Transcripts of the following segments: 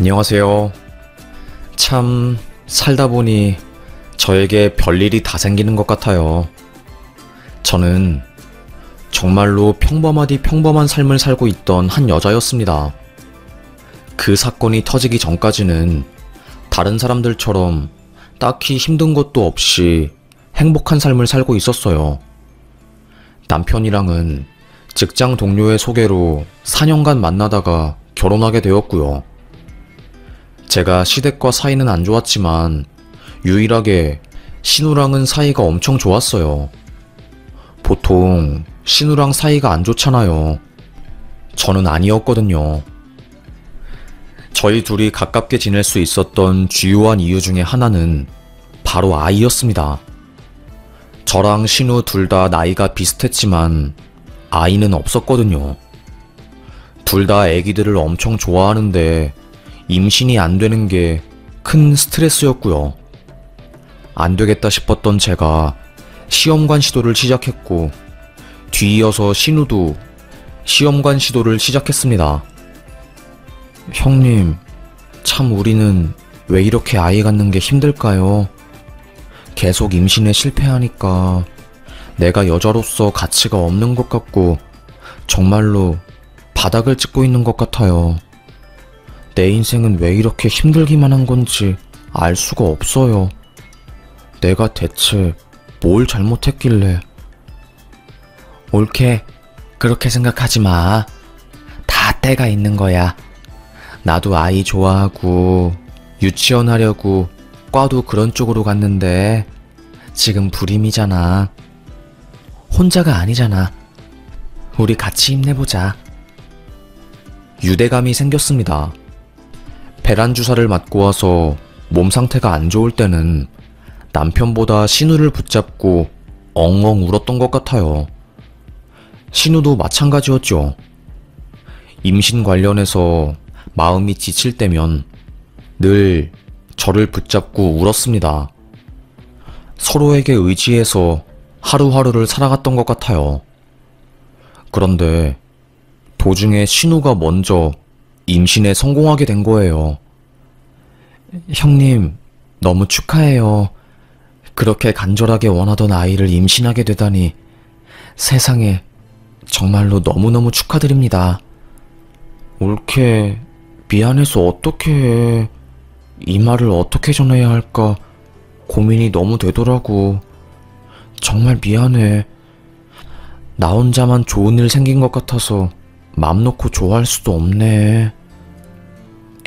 안녕하세요. 참, 살다 보니 저에게 별일이 다 생기는 것 같아요. 저는 정말로 평범하디 평범한 삶을 살고 있던 한 여자였습니다. 그 사건이 터지기 전까지는 다른 사람들처럼 딱히 힘든 것도 없이 행복한 삶을 살고 있었어요. 남편이랑은 직장 동료의 소개로 4년간 만나다가 결혼하게 되었고요. 제가 시댁과 사이는 안 좋았지만 유일하게 신우랑은 사이가 엄청 좋았어요. 보통 신우랑 사이가 안 좋잖아요. 저는 아니었거든요. 저희 둘이 가깝게 지낼 수 있었던 주요한 이유 중에 하나는 바로 아이였습니다. 저랑 신우 둘 다 나이가 비슷했지만 아이는 없었거든요. 둘 다 애기들을 엄청 좋아하는데 임신이 안 되는 게 큰 스트레스였고요. 안 되겠다 싶었던 제가 시험관 시도를 시작했고 뒤이어서 신우도 시험관 시도를 시작했습니다. 형님, 참 우리는 왜 이렇게 아이 갖는 게 힘들까요? 계속 임신에 실패하니까 내가 여자로서 가치가 없는 것 같고 정말로 바닥을 찍고 있는 것 같아요. 내 인생은 왜 이렇게 힘들기만 한 건지 알 수가 없어요. 내가 대체 뭘 잘못했길래. 옳게 그렇게 생각하지 마. 다 때가 있는 거야. 나도 아이 좋아하고 유치원 하려고 과도 그런 쪽으로 갔는데 지금 불임이잖아. 혼자가 아니잖아. 우리 같이 힘내보자. 유대감이 생겼습니다. 배란 주사를 맞고 와서 몸 상태가 안 좋을 때는 남편보다 신우를 붙잡고 엉엉 울었던 것 같아요. 신우도 마찬가지였죠. 임신 관련해서 마음이 지칠 때면 늘 저를 붙잡고 울었습니다. 서로에게 의지해서 하루하루를 살아갔던 것 같아요. 그런데 도중에 신우가 먼저 임신에 성공하게 된 거예요. 형님, 너무 축하해요. 그렇게 간절하게 원하던 아이를 임신하게 되다니 세상에 정말로 너무너무 축하드립니다. 옳게 미안해서 어떻게 해. 이 말을 어떻게 전해야 할까 고민이 너무 되더라고. 정말 미안해. 나 혼자만 좋은 일 생긴 것 같아서 맘 놓고 좋아할 수도 없네.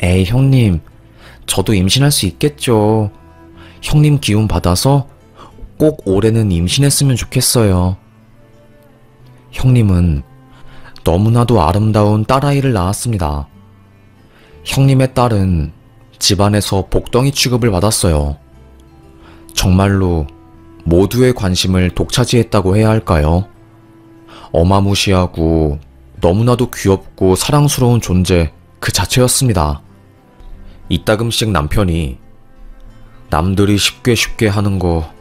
에이 형님, 저도 임신할 수 있겠죠. 형님 기운 받아서 꼭 올해는 임신했으면 좋겠어요. 형님은 너무나도 아름다운 딸아이를 낳았습니다. 형님의 딸은 집안에서 복덩이 취급을 받았어요. 정말로 모두의 관심을 독차지했다고 해야 할까요? 어마무시하고 너무나도 귀엽고 사랑스러운 존재 그 자체였습니다. 이따금씩 남편이 남들이 쉽게 하는 거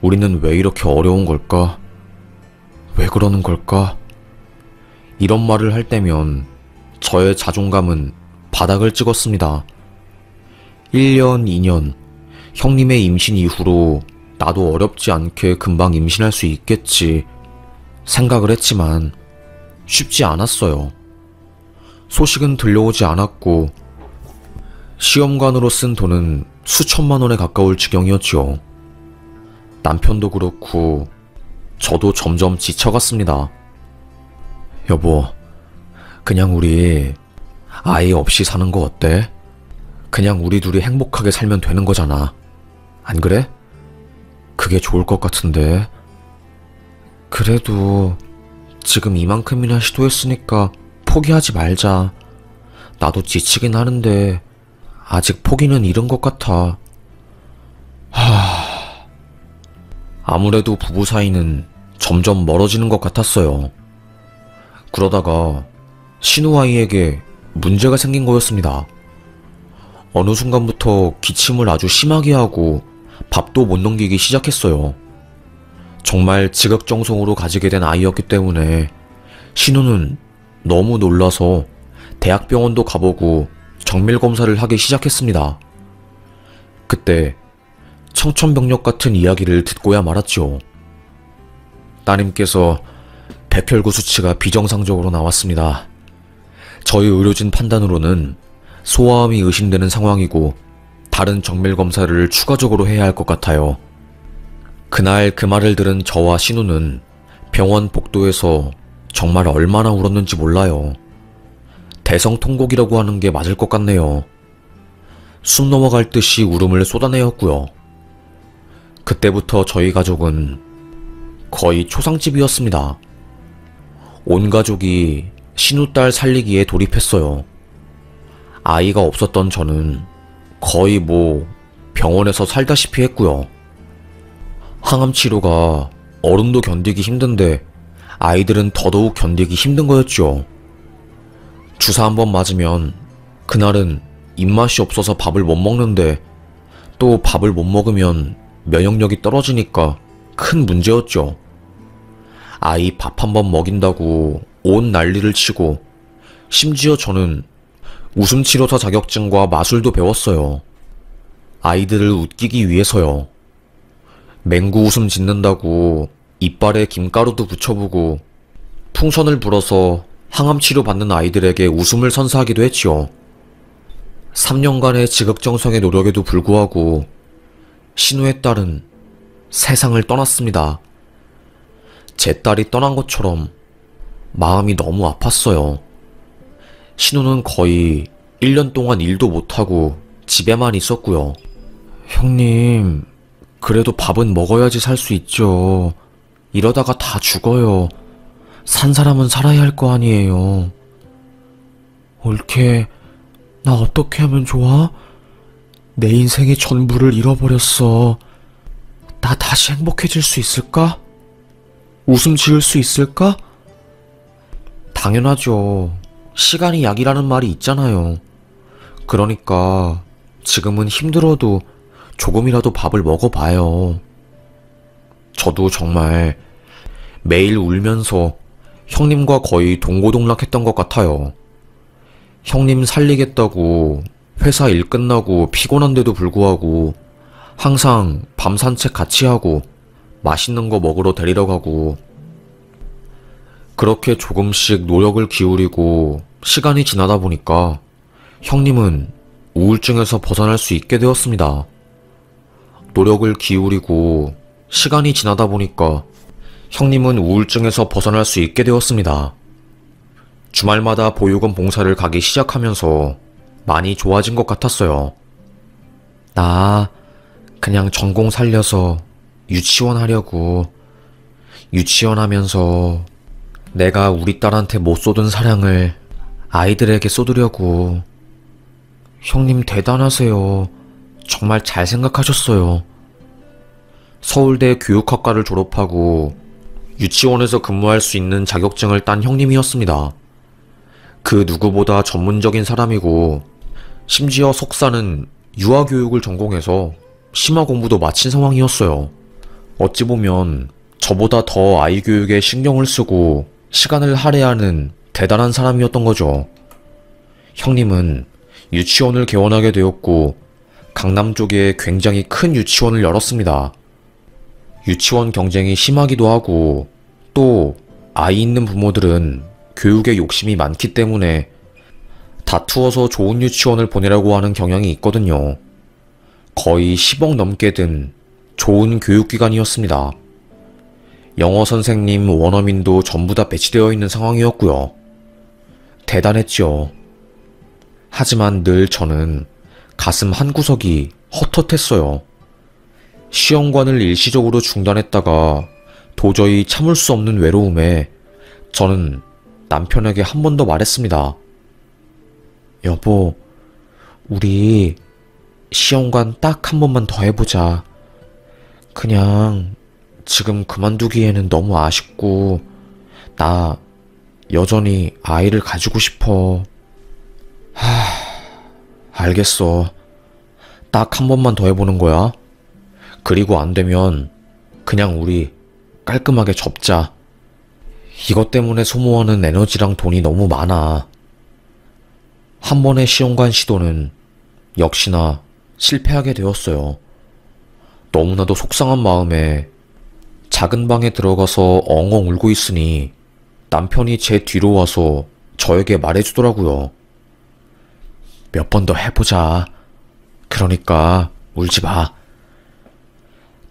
우리는 왜 이렇게 어려운 걸까? 왜 그러는 걸까? 이런 말을 할 때면 저의 자존감은 바닥을 찍었습니다. 1년, 2년, 형님의 임신 이후로 나도 어렵지 않게 금방 임신할 수 있겠지 생각을 했지만 쉽지 않았어요. 소식은 들려오지 않았고 시험관으로 쓴 돈은 수천만 원에 가까울 지경이었지요. 남편도 그렇고 저도 점점 지쳐갔습니다. 여보, 그냥 우리 아이 없이 사는 거 어때? 그냥 우리 둘이 행복하게 살면 되는 거잖아. 안 그래? 그게 좋을 것 같은데. 그래도 지금 이만큼이나 시도했으니까 포기하지 말자. 나도 지치긴 하는데 아직 포기는 이른 것 같아. 아무래도 부부 사이는 점점 멀어지는 것 같았어요. 그러다가 신우아이에게 문제가 생긴 거였습니다. 어느 순간부터 기침을 아주 심하게 하고 밥도 못 넘기기 시작했어요. 정말 지극정성으로 가지게 된 아이였기 때문에 신우는 너무 놀라서 대학병원도 가보고 정밀 검사를 하기 시작했습니다. 그때 청천벽력 같은 이야기를 듣고야 말았죠. 따님께서 백혈구 수치가 비정상적으로 나왔습니다. 저희 의료진 판단으로는 소아암이 의심되는 상황이고 다른 정밀 검사를 추가적으로 해야 할 것 같아요. 그날 그 말을 들은 저와 신우는 병원 복도에서 정말 얼마나 울었는지 몰라요. 대성통곡이라고 하는 게 맞을 것 같네요. 숨 넘어갈 듯이 울음을 쏟아내었고요. 그때부터 저희 가족은 거의 초상집이었습니다. 온 가족이 신우딸 살리기에 돌입했어요. 아이가 없었던 저는 거의 병원에서 살다시피 했고요. 항암 치료가 어른도 견디기 힘든데 아이들은 더더욱 견디기 힘든 거였죠. 주사 한번 맞으면 그날은 입맛이 없어서 밥을 못 먹는데 또 밥을 못 먹으면 면역력이 떨어지니까 큰 문제였죠. 아이 밥 한번 먹인다고 온 난리를 치고 심지어 저는 웃음치료사 자격증과 마술도 배웠어요. 아이들을 웃기기 위해서요. 맹구 웃음 짓는다고 이빨에 김가루도 붙여보고 풍선을 불어서 항암치료 받는 아이들에게 웃음을 선사하기도 했지요. 3년간의 지극정성의 노력에도 불구하고 신우의 딸은 세상을 떠났습니다. 제 딸이 떠난 것처럼 마음이 너무 아팠어요. 신우는 거의 1년 동안 일도 못하고 집에만 있었고요. 형님, 그래도 밥은 먹어야지 살 수 있죠. 이러다가 다 죽어요. 산 사람은 살아야 할 거 아니에요. 올케, 나 어떻게 하면 좋아? 내 인생의 전부를 잃어버렸어. 나 다시 행복해질 수 있을까? 웃음 지을 수 있을까? 당연하죠. 시간이 약이라는 말이 있잖아요. 그러니까 지금은 힘들어도 조금이라도 밥을 먹어봐요. 저도 정말 매일 울면서 형님과 거의 동고동락했던 것 같아요. 형님 살리겠다고 회사 일 끝나고 피곤한데도 불구하고 항상 밤 산책 같이 하고 맛있는 거 먹으러 데리러 가고 그렇게 조금씩 노력을 기울이고 시간이 지나다 보니까 형님은 우울증에서 벗어날 수 있게 되었습니다. 노력을 기울이고 시간이 지나다 보니까 형님은 우울증에서 벗어날 수 있게 되었습니다. 주말마다 보육원 봉사를 가기 시작하면서 많이 좋아진 것 같았어요. 나 그냥 전공 살려서 유치원 하려고. 유치원 하면서 내가 우리 딸한테 못 쏟은 사랑을 아이들에게 쏟으려고. 형님 대단하세요. 정말 잘 생각하셨어요. 서울대 교육학과를 졸업하고 유치원에서 근무할 수 있는 자격증을 딴 형님이었습니다. 그 누구보다 전문적인 사람이고 심지어 석사는 유아교육을 전공해서 심화 공부도 마친 상황이었어요. 어찌 보면 저보다 더 아이 교육에 신경을 쓰고 시간을 할애하는 대단한 사람이었던 거죠. 형님은 유치원을 개원하게 되었고 강남 쪽에 굉장히 큰 유치원을 열었습니다. 유치원 경쟁이 심하기도 하고 또 아이 있는 부모들은 교육에 욕심이 많기 때문에 다투어서 좋은 유치원을 보내라고 하는 경향이 있거든요. 거의 10억 넘게 든 좋은 교육기관이었습니다. 영어 선생님, 원어민도 전부 다 배치되어 있는 상황이었고요. 대단했죠. 하지만 늘 저는 가슴 한구석이 헛헛했어요. 시험관을 일시적으로 중단했다가 도저히 참을 수 없는 외로움에 저는 남편에게 한 번 더 말했습니다. 여보, 우리 시험관 딱 한 번만 더 해보자. 그냥 지금 그만두기에는 너무 아쉽고 나 여전히 아이를 가지고 싶어. 알겠어. 딱 한 번만 더 해보는 거야. 그리고 안 되면 그냥 우리 깔끔하게 접자. 이것 때문에 소모하는 에너지랑 돈이 너무 많아. 한 번의 시험관 시도는 역시나 실패하게 되었어요. 너무나도 속상한 마음에 작은 방에 들어가서 엉엉 울고 있으니 남편이 제 뒤로 와서 저에게 말해주더라고요. 몇 번 더 해보자. 그러니까 울지 마.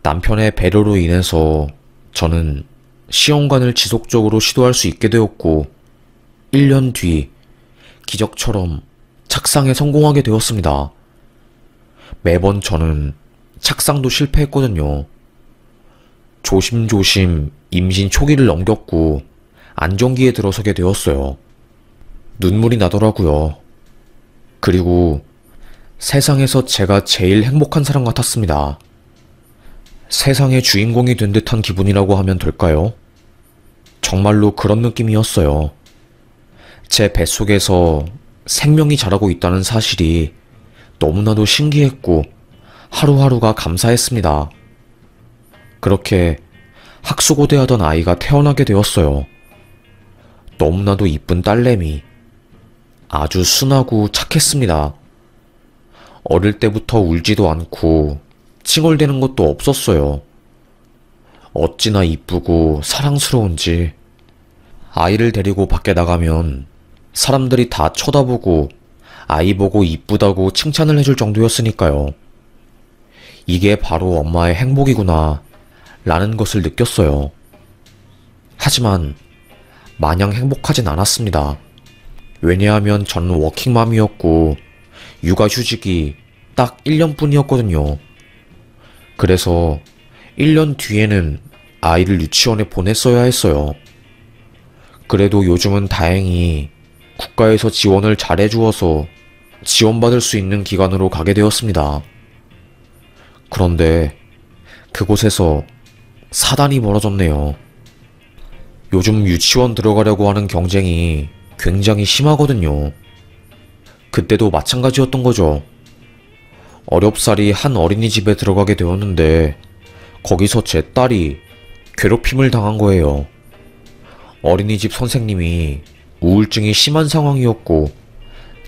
남편의 배려로 인해서 저는 시험관을 지속적으로 시도할 수 있게 되었고 1년 뒤 기적처럼 착상에 성공하게 되었습니다. 매번 저는 착상도 실패했거든요. 조심조심 임신 초기를 넘겼고 안정기에 들어서게 되었어요. 눈물이 나더라고요. 그리고 세상에서 제가 제일 행복한 사람 같았습니다. 세상의 주인공이 된 듯한 기분이라고 하면 될까요? 정말로 그런 느낌이었어요. 제 뱃속에서 생명이 자라고 있다는 사실이 너무나도 신기했고 하루하루가 감사했습니다. 그렇게 학수고대하던 아이가 태어나게 되었어요. 너무나도 이쁜 딸내미. 아주 순하고 착했습니다. 어릴 때부터 울지도 않고 칭얼대는 것도 없었어요. 어찌나 이쁘고 사랑스러운지. 아이를 데리고 밖에 나가면 사람들이 다 쳐다보고 아이 보고 이쁘다고 칭찬을 해줄 정도였으니까요. 이게 바로 엄마의 행복이구나 라는 것을 느꼈어요. 하지만 마냥 행복하진 않았습니다. 왜냐하면 저는 워킹맘이었고 육아휴직이 딱 1년뿐이었거든요. 그래서 1년 뒤에는 아이를 유치원에 보냈어야 했어요. 그래도 요즘은 다행히 국가에서 지원을 잘 해주어서 지원받을 수 있는 기관으로 가게 되었습니다. 그런데 그곳에서 사단이 벌어졌네요. 요즘 유치원 들어가려고 하는 경쟁이 굉장히 심하거든요. 그때도 마찬가지였던 거죠. 어렵사리 한 어린이집에 들어가게 되었는데 거기서 제 딸이 괴롭힘을 당한 거예요. 어린이집 선생님이 우울증이 심한 상황이었고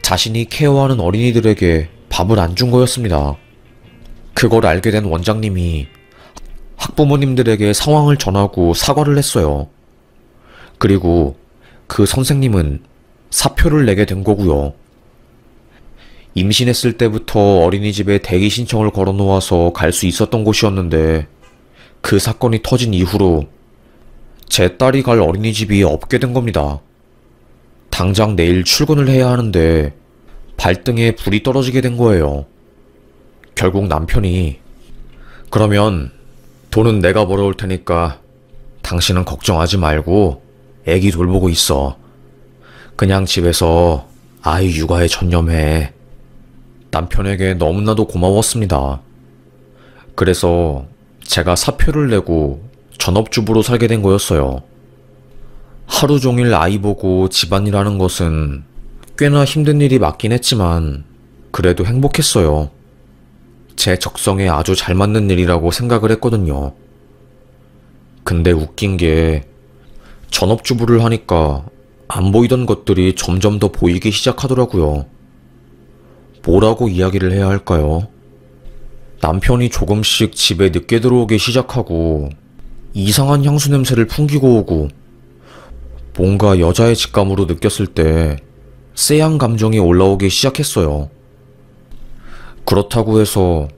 자신이 케어하는 어린이들에게 밥을 안 준 거였습니다. 그걸 알게 된 원장님이 학부모님들에게 상황을 전하고 사과를 했어요. 그리고 그 선생님은 사표를 내게 된 거고요. 임신했을 때부터 어린이집에 대기 신청을 걸어 놓아서 갈 수 있었던 곳이었는데 그 사건이 터진 이후로 제 딸이 갈 어린이집이 없게 된 겁니다. 당장 내일 출근을 해야 하는데 발등에 불이 떨어지게 된 거예요. 결국 남편이 그러면 돈은 내가 벌어올 테니까 당신은 걱정하지 말고 애기 돌보고 있어. 그냥 집에서 아이 육아에 전념해. 남편에게 너무나도 고마웠습니다. 그래서 제가 사표를 내고 전업주부로 살게 된 거였어요. 하루 종일 아이 보고 집안일하는 것은 꽤나 힘든 일이 맞긴 했지만 그래도 행복했어요. 제 적성에 아주 잘 맞는 일이라고 생각을 했거든요. 근데 웃긴 게 전업주부를 하니까 안 보이던 것들이 점점 더 보이기 시작하더라고요. 뭐라고 이야기를 해야 할까요? 남편이 조금씩 집에 늦게 들어오기 시작하고 이상한 향수 냄새를 풍기고 오고 뭔가 여자의 직감으로 느꼈을 때 쎄한 감정이 올라오기 시작했어요. 그렇다고 해서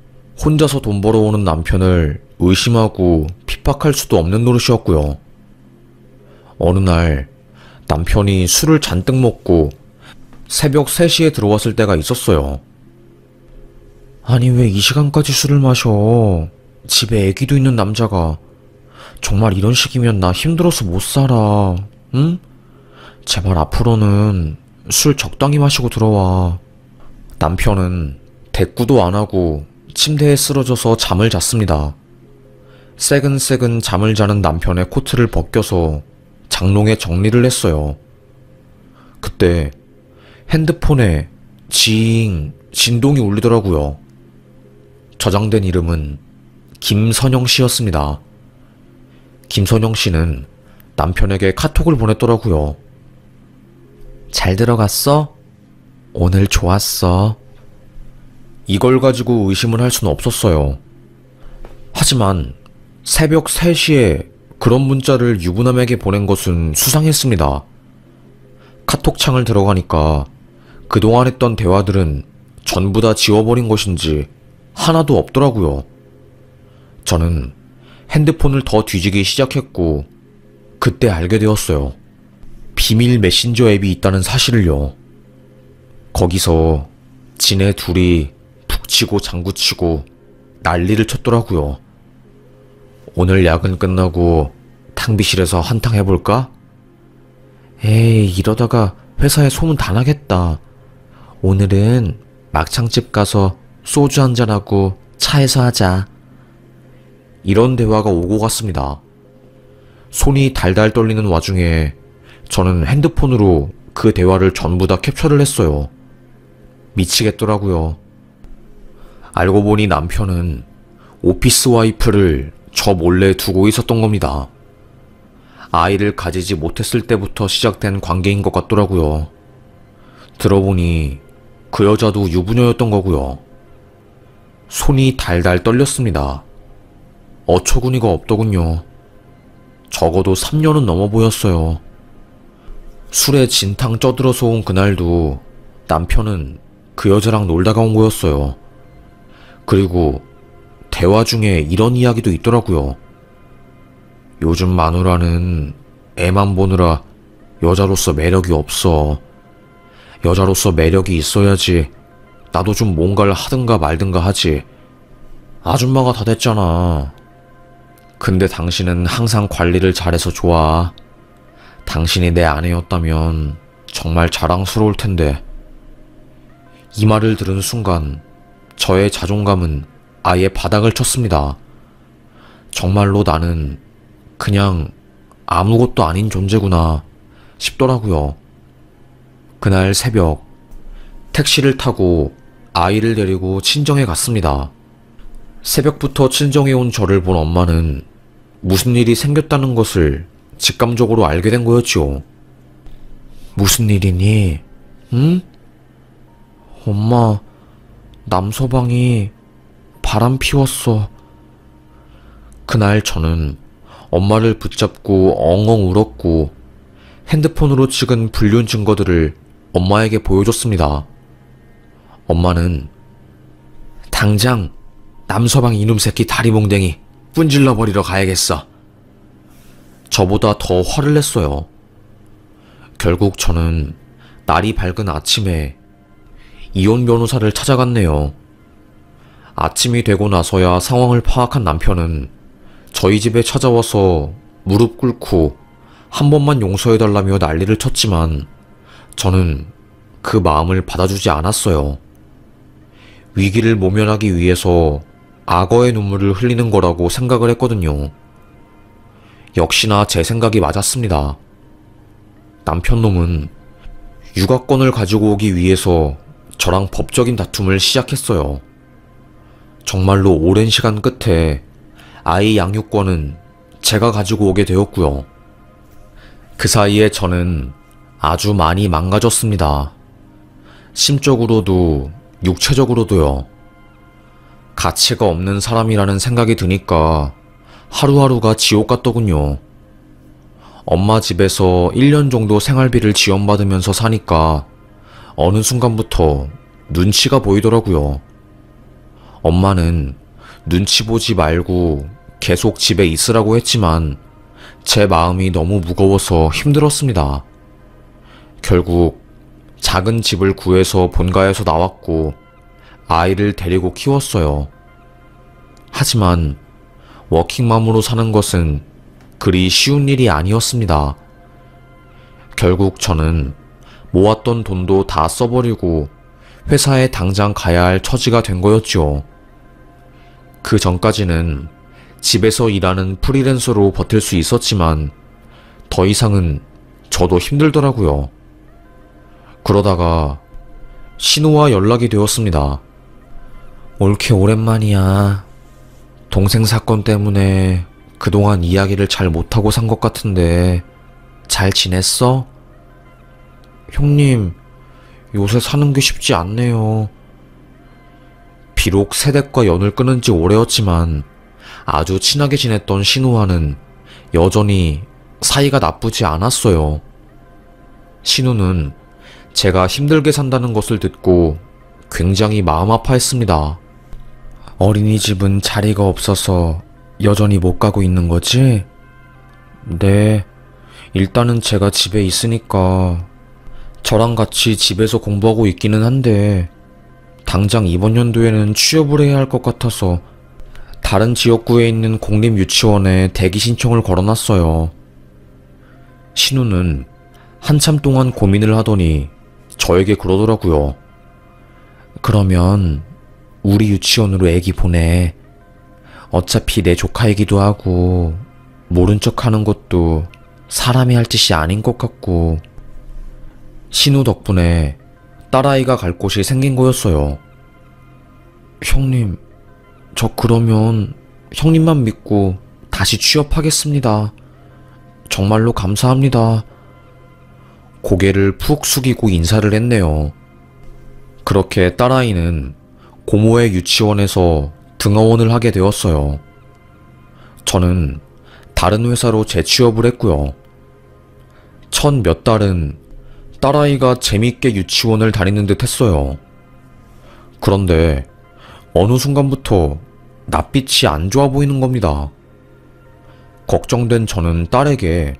혼자서 돈 벌어오는 남편을 의심하고 핍박할 수도 없는 노릇이었고요. 어느 날 남편이 술을 잔뜩 먹고 새벽 3시에 들어왔을 때가 있었어요. 아니 왜 이 시간까지 술을 마셔? 집에 애기도 있는 남자가. 정말 이런 식이면 나 힘들어서 못 살아. 응? 제발 앞으로는 술 적당히 마시고 들어와. 남편은 대꾸도 안 하고 침대에 쓰러져서 잠을 잤습니다. 새근새근 잠을 자는 남편의 코트를 벗겨서 장롱에 정리를 했어요. 그때 핸드폰에 징 진동이 울리더라고요. 저장된 이름은 김선영 씨였습니다. 김선영 씨는 남편에게 카톡을 보냈더라고요. 잘 들어갔어? 오늘 좋았어. 이걸 가지고 의심을 할 수는 없었어요. 하지만 새벽 3시에 그런 문자를 유부남에게 보낸 것은 수상했습니다. 카톡창을 들어가니까 그동안 했던 대화들은 전부 다 지워버린 것인지 하나도 없더라고요. 저는 핸드폰을 더 뒤지기 시작했고 그때 알게 되었어요. 비밀 메신저 앱이 있다는 사실을요. 거기서 지네 둘이 북치고 장구치고 난리를 쳤더라고요. 오늘 야근 끝나고 탕비실에서 한탕 해볼까? 에이, 이러다가 회사에 소문 다 나겠다. 오늘은 막창집 가서 소주 한잔하고 차에서 하자. 이런 대화가 오고 갔습니다. 손이 달달 떨리는 와중에 저는 핸드폰으로 그 대화를 전부 다 캡처를 했어요. 미치겠더라고요. 알고 보니 남편은 오피스 와이프를 저 몰래 두고 있었던 겁니다. 아이를 가지지 못했을 때부터 시작된 관계인 것 같더라고요. 들어보니 그 여자도 유부녀였던 거고요. 손이 달달 떨렸습니다. 어처구니가 없더군요. 적어도 3년은 넘어 보였어요. 술에 진탕 쪄들어서 온 그날도 남편은 그 여자랑 놀다가 온 거였어요. 그리고 대화 중에 이런 이야기도 있더라고요. 요즘 마누라는 애만 보느라 여자로서 매력이 없어. 여자로서 매력이 있어야지 나도 좀 뭔가를 하든가 말든가 하지. 아줌마가 다 됐잖아. 근데 당신은 항상 관리를 잘해서 좋아. 당신이 내 아내였다면 정말 자랑스러울 텐데. 이 말을 들은 순간 저의 자존감은 아예 바닥을 쳤습니다. 정말로 나는 그냥 아무것도 아닌 존재구나 싶더라고요. 그날 새벽 택시를 타고 아이를 데리고 친정에 갔습니다. 새벽부터 친정에 온 저를 본 엄마는 무슨 일이 생겼다는 것을 직감적으로 알게 된 거였지요. 무슨 일이니? 응? 엄마, 남서방이 바람 피웠어. 그날 저는 엄마를 붙잡고 엉엉 울었고 핸드폰으로 찍은 불륜 증거들을 엄마에게 보여줬습니다. 엄마는 당장 남서방 이놈 새끼 다리몽댕이 분질러 버리러 가야겠어. 저보다 더 화를 냈어요. 결국 저는 날이 밝은 아침에 이혼 변호사를 찾아갔네요. 아침이 되고 나서야 상황을 파악한 남편은 저희 집에 찾아와서 무릎 꿇고 한 번만 용서해달라며 난리를 쳤지만 저는 그 마음을 받아주지 않았어요. 위기를 모면하기 위해서 악어의 눈물을 흘리는 거라고 생각을 했거든요. 역시나 제 생각이 맞았습니다. 남편놈은 육아권을 가지고 오기 위해서 저랑 법적인 다툼을 시작했어요. 정말로 오랜 시간 끝에 아이 양육권은 제가 가지고 오게 되었고요. 그 사이에 저는 아주 많이 망가졌습니다. 심적으로도 육체적으로도요. 가치가 없는 사람이라는 생각이 드니까 하루하루가 지옥 같더군요. 엄마 집에서 1년 정도 생활비를 지원받으면서 사니까 어느 순간부터 눈치가 보이더라고요. 엄마는 눈치 보지 말고 계속 집에 있으라고 했지만 제 마음이 너무 무거워서 힘들었습니다. 결국 작은 집을 구해서 본가에서 나왔고 아이를 데리고 키웠어요. 하지만 워킹맘으로 사는 것은 그리 쉬운 일이 아니었습니다. 결국 저는 모았던 돈도 다 써버리고 회사에 당장 가야 할 처지가 된 거였죠. 그 전까지는 집에서 일하는 프리랜서로 버틸 수 있었지만 더 이상은 저도 힘들더라고요. 그러다가 신우와 연락이 되었습니다. 옳게 오랜만이야. 동생 사건 때문에 그동안 이야기를 잘 못하고 산 것 같은데 잘 지냈어? 형님, 요새 사는 게 쉽지 않네요. 비록 세댁과 연을 끊은 지 오래였지만 아주 친하게 지냈던 신우와는 여전히 사이가 나쁘지 않았어요. 신우는 제가 힘들게 산다는 것을 듣고 굉장히 마음 아파했습니다. 어린이집은 자리가 없어서 여전히 못 가고 있는 거지? 네, 일단은 제가 집에 있으니까 저랑 같이 집에서 공부하고 있기는 한데 당장 이번 연도에는 취업을 해야 할 것 같아서 다른 지역구에 있는 공립유치원에 대기 신청을 걸어놨어요. 신우는 한참 동안 고민을 하더니 저에게 그러더라고요. 그러면 우리 유치원으로 애기 보내. 어차피 내 조카이기도 하고 모른 척 하는 것도 사람이 할 짓이 아닌 것 같고. 신우 덕분에 딸아이가 갈 곳이 생긴 거였어요. 형님, 저 그러면 형님만 믿고 다시 취업하겠습니다. 정말로 감사합니다. 고개를 푹 숙이고 인사를 했네요. 그렇게 딸아이는 고모의 유치원에서 등하원을 하게 되었어요. 저는 다른 회사로 재취업을 했고요. 첫 몇 달은 딸아이가 재밌게 유치원을 다니는 듯 했어요. 그런데 어느 순간부터 낯빛이 안 좋아 보이는 겁니다. 걱정된 저는 딸에게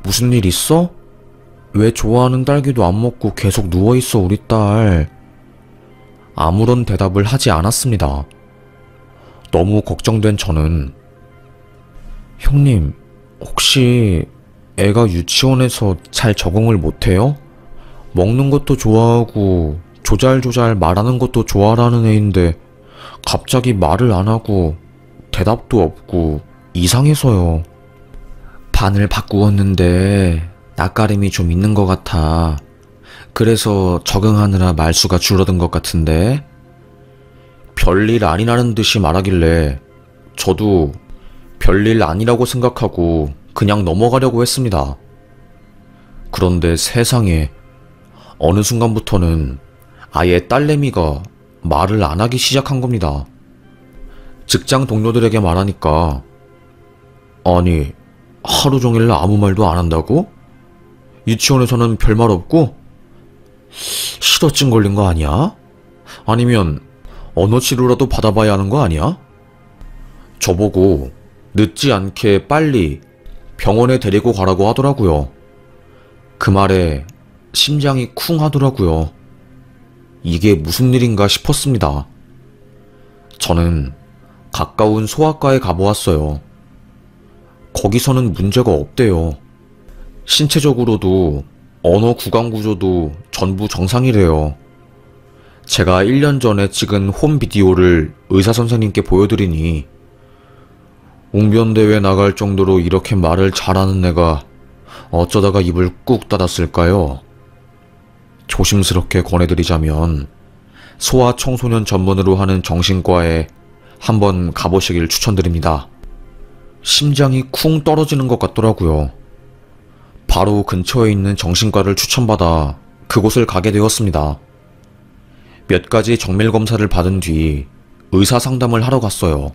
무슨 일 있어? 왜 좋아하는 딸기도 안 먹고 계속 누워있어 우리 딸? 아무런 대답을 하지 않았습니다. 너무 걱정된 저는 형님, 혹시 애가 유치원에서 잘 적응을 못해요? 먹는 것도 좋아하고 조잘조잘 말하는 것도 좋아하는 애인데 갑자기 말을 안 하고 대답도 없고 이상해서요. 반을 바꾸었는데 낯가림이 좀 있는 것 같아. 그래서 적응하느라 말수가 줄어든 것 같은데? 별일 아니라는 듯이 말하길래 저도 별일 아니라고 생각하고 그냥 넘어가려고 했습니다. 그런데 세상에 어느 순간부터는 아예 딸내미가 말을 안 하기 시작한 겁니다. 직장 동료들에게 말하니까 아니, 하루 종일 아무 말도 안 한다고? 유치원에서는 별말 없고? 실어증 걸린 거 아니야? 아니면 언어 치료라도 받아봐야 하는 거 아니야? 저보고 늦지 않게 빨리 병원에 데리고 가라고 하더라고요. 그 말에 심장이 쿵 하더라고요. 이게 무슨 일인가 싶었습니다. 저는 가까운 소아과에 가보았어요. 거기서는 문제가 없대요. 신체적으로도 언어 구강 구조도 전부 정상이래요. 제가 1년 전에 찍은 홈 비디오를 의사 선생님께 보여드리니 웅변대회 나갈 정도로 이렇게 말을 잘하는 애가 어쩌다가 입을 꾹 닫았을까요? 조심스럽게 권해드리자면 소아청소년 전문으로 하는 정신과에 한번 가보시길 추천드립니다. 심장이 쿵 떨어지는 것 같더라고요. 바로 근처에 있는 정신과를 추천받아 그곳을 가게 되었습니다. 몇 가지 정밀 검사를 받은 뒤 의사 상담을 하러 갔어요.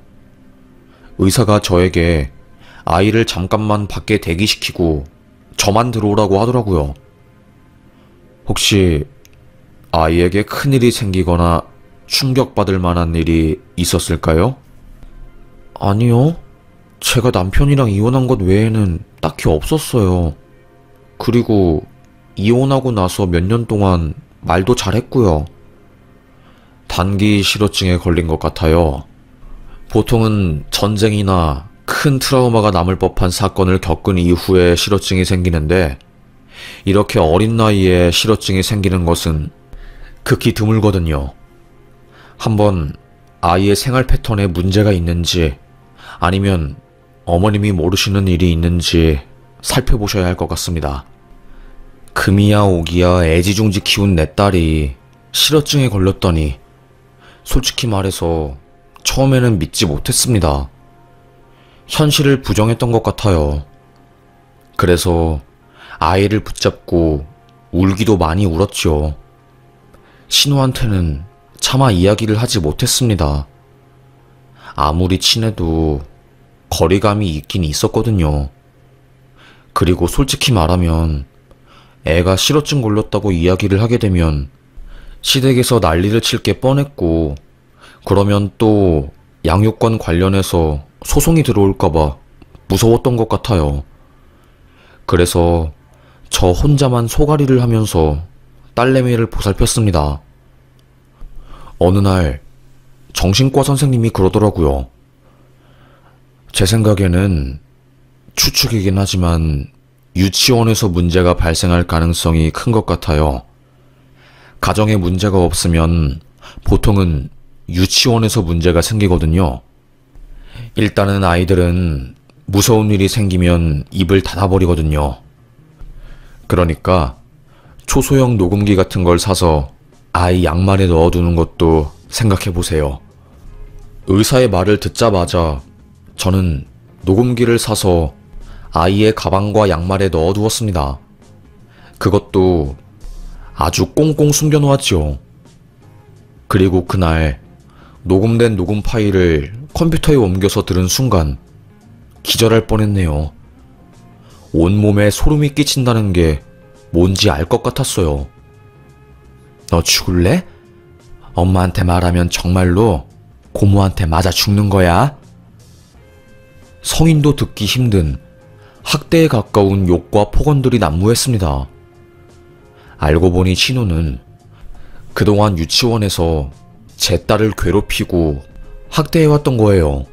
의사가 저에게 아이를 잠깐만 밖에 대기시키고 저만 들어오라고 하더라고요. 혹시 아이에게 큰일이 생기거나 충격받을 만한 일이 있었을까요? 아니요. 제가 남편이랑 이혼한 것 외에는 딱히 없었어요. 그리고 이혼하고 나서 몇 년 동안 말도 잘했고요. 단기 실어증에 걸린 것 같아요. 보통은 전쟁이나 큰 트라우마가 남을 법한 사건을 겪은 이후에 실어증이 생기는데 이렇게 어린 나이에 실어증이 생기는 것은 극히 드물거든요. 한번 아이의 생활 패턴에 문제가 있는지 아니면 어머님이 모르시는 일이 있는지 살펴보셔야 할 것 같습니다. 금이야 오기야 애지중지 키운 내 딸이 실어증에 걸렸더니 솔직히 말해서 처음에는 믿지 못했습니다. 현실을 부정했던 것 같아요. 그래서 아이를 붙잡고 울기도 많이 울었죠. 신우한테는 차마 이야기를 하지 못했습니다. 아무리 친해도 거리감이 있긴 있었거든요. 그리고 솔직히 말하면 애가 실어증 걸렸다고 이야기를 하게 되면 시댁에서 난리를 칠 게 뻔했고, 그러면 또 양육권 관련해서 소송이 들어올까봐 무서웠던 것 같아요. 그래서 저 혼자만 소가리를 하면서 딸내미를 보살폈습니다. 어느 날 정신과 선생님이 그러더라고요. 제 생각에는 추측이긴 하지만 유치원에서 문제가 발생할 가능성이 큰 것 같아요. 가정에 문제가 없으면 보통은 유치원에서 문제가 생기거든요. 일단은 아이들은 무서운 일이 생기면 입을 닫아버리거든요. 그러니까 초소형 녹음기 같은 걸 사서 아이 양말에 넣어두는 것도 생각해보세요. 의사의 말을 듣자마자 저는 녹음기를 사서 아이의 가방과 양말에 넣어두었습니다. 그것도 아주 꽁꽁 숨겨놓았지요. 그리고 그날 녹음된 녹음 파일을 컴퓨터에 옮겨서 들은 순간 기절할 뻔했네요. 온몸에 소름이 끼친다는 게 뭔지 알 것 같았어요. 너 죽을래? 엄마한테 말하면 정말로 고모한테 맞아 죽는 거야? 성인도 듣기 힘든 학대에 가까운 욕과 폭언들이 난무했습니다. 알고 보니 신우는 그동안 유치원에서 제 딸을 괴롭히고 학대해왔던 거예요.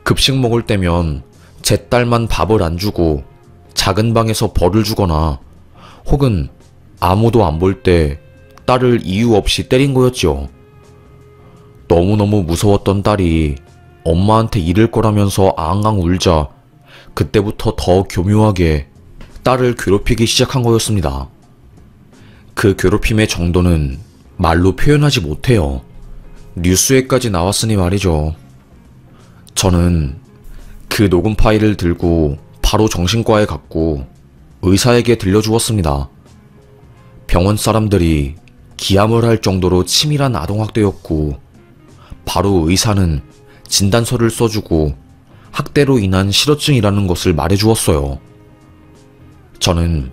급식 먹을 때면 제 딸만 밥을 안 주고 작은 방에서 벌을 주거나 혹은 아무도 안 볼 때 딸을 이유 없이 때린 거였죠. 너무너무 무서웠던 딸이 엄마한테 이를 거라면서 앙앙 울자 그때부터 더 교묘하게 딸을 괴롭히기 시작한 거였습니다. 그 괴롭힘의 정도는 말로 표현하지 못해요. 뉴스에까지 나왔으니 말이죠. 저는 그 녹음 파일을 들고 바로 정신과에 갔고 의사에게 들려주었습니다. 병원 사람들이 기함을 할 정도로 치밀한 아동학대였고 바로 의사는 진단서를 써주고 학대로 인한 실어증이라는 것을 말해주었어요. 저는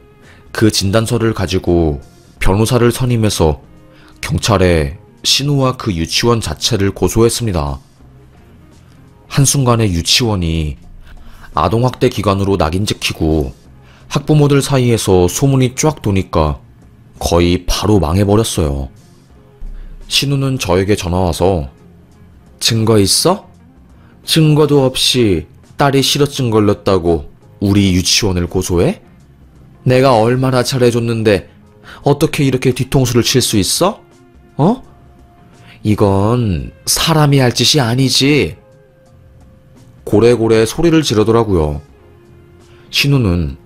그 진단서를 가지고 변호사를 선임해서 경찰에 신우와 그 유치원 자체를 고소했습니다. 한순간에 유치원이 아동학대 기관으로 낙인 찍히고 학부모들 사이에서 소문이 쫙 도니까 거의 바로 망해버렸어요. 신우는 저에게 전화와서 증거 있어? 증거도 없이 딸이 실어증 걸렸다고 우리 유치원을 고소해? 내가 얼마나 잘해줬는데 어떻게 이렇게 뒤통수를 칠 수 있어? 어? 이건 사람이 할 짓이 아니지. 고래고래 소리를 지르더라고요. 신우는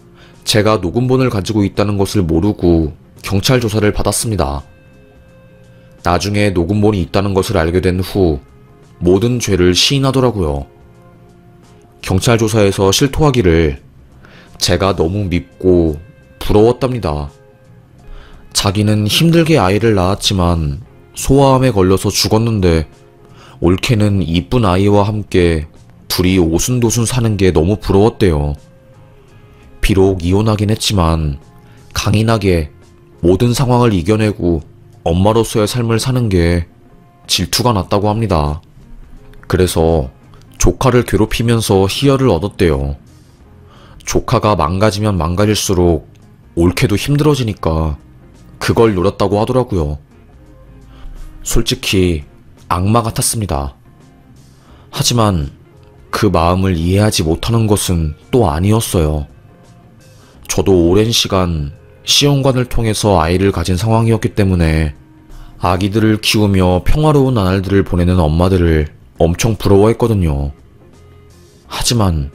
제가 녹음본을 가지고 있다는 것을 모르고 경찰 조사를 받았습니다. 나중에 녹음본이 있다는 것을 알게 된 후 모든 죄를 시인하더라고요. 경찰 조사에서 실토하기를 제가 너무 밉고 부러웠답니다. 자기는 힘들게 아이를 낳았지만 소아암에 걸려서 죽었는데 올케는 이쁜 아이와 함께 둘이 오순도순 사는 게 너무 부러웠대요. 비록 이혼하긴 했지만 강인하게 모든 상황을 이겨내고 엄마로서의 삶을 사는 게 질투가 났다고 합니다. 그래서 조카를 괴롭히면서 희열을 얻었대요. 조카가 망가지면 망가질수록 옳게도 힘들어지니까 그걸 노렸다고 하더라고요. 솔직히 악마 같았습니다. 하지만 그 마음을 이해하지 못하는 것은 또 아니었어요. 저도 오랜 시간 시험관을 통해서 아이를 가진 상황이었기 때문에 아기들을 키우며 평화로운 나날들을 보내는 엄마들을 엄청 부러워했거든요. 하지만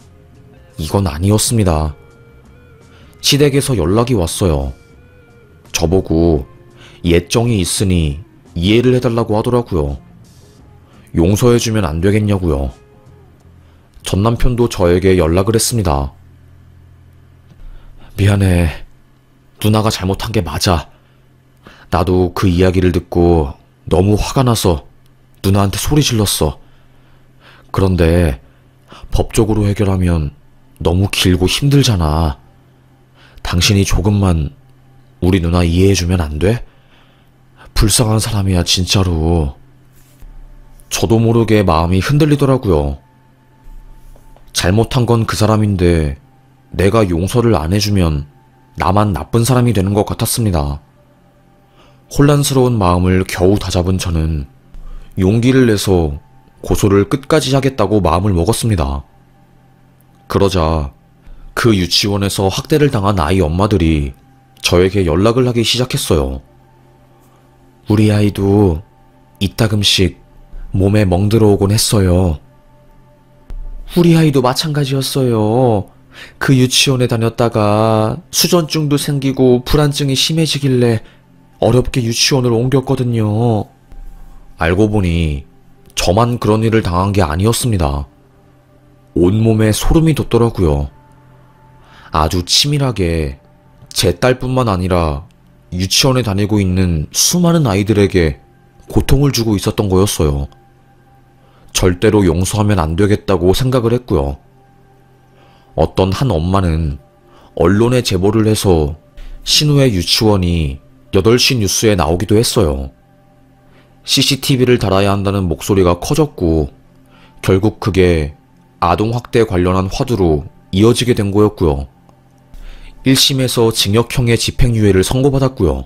이건 아니었습니다. 시댁에서 연락이 왔어요. 저보고 예정이 있으니 이해를 해달라고 하더라고요. 용서해주면 안 되겠냐고요. 전 남편도 저에게 연락을 했습니다. 미안해. 누나가 잘못한 게 맞아. 나도 그 이야기를 듣고 너무 화가 나서 누나한테 소리 질렀어. 그런데 법적으로 해결하면 너무 길고 힘들잖아. 당신이 조금만 우리 누나 이해해주면 안 돼? 불쌍한 사람이야, 진짜로. 저도 모르게 마음이 흔들리더라고요. 잘못한 건 그 사람인데 내가 용서를 안 해주면 나만 나쁜 사람이 되는 것 같았습니다. 혼란스러운 마음을 겨우 다잡은 저는 용기를 내서 고소를 끝까지 하겠다고 마음을 먹었습니다. 그러자 그 유치원에서 학대를 당한 아이 엄마들이 저에게 연락을 하기 시작했어요. 우리 아이도 이따금씩 몸에 멍들어오곤 했어요. 우리 아이도 마찬가지였어요. 그 유치원에 다녔다가 수전증도 생기고 불안증이 심해지길래 어렵게 유치원을 옮겼거든요. 알고 보니 저만 그런 일을 당한 게 아니었습니다. 온몸에 소름이 돋더라고요. 아주 치밀하게 제 딸뿐만 아니라 유치원에 다니고 있는 수많은 아이들에게 고통을 주고 있었던 거였어요. 절대로 용서하면 안 되겠다고 생각을 했고요. 어떤 한 엄마는 언론에 제보를 해서 신우의 유치원이 8시 뉴스에 나오기도 했어요. CCTV를 달아야 한다는 목소리가 커졌고 결국 그게 아동학대 관련한 화두로 이어지게 된 거였고요. 1심에서 징역형의 집행유예를 선고받았고요.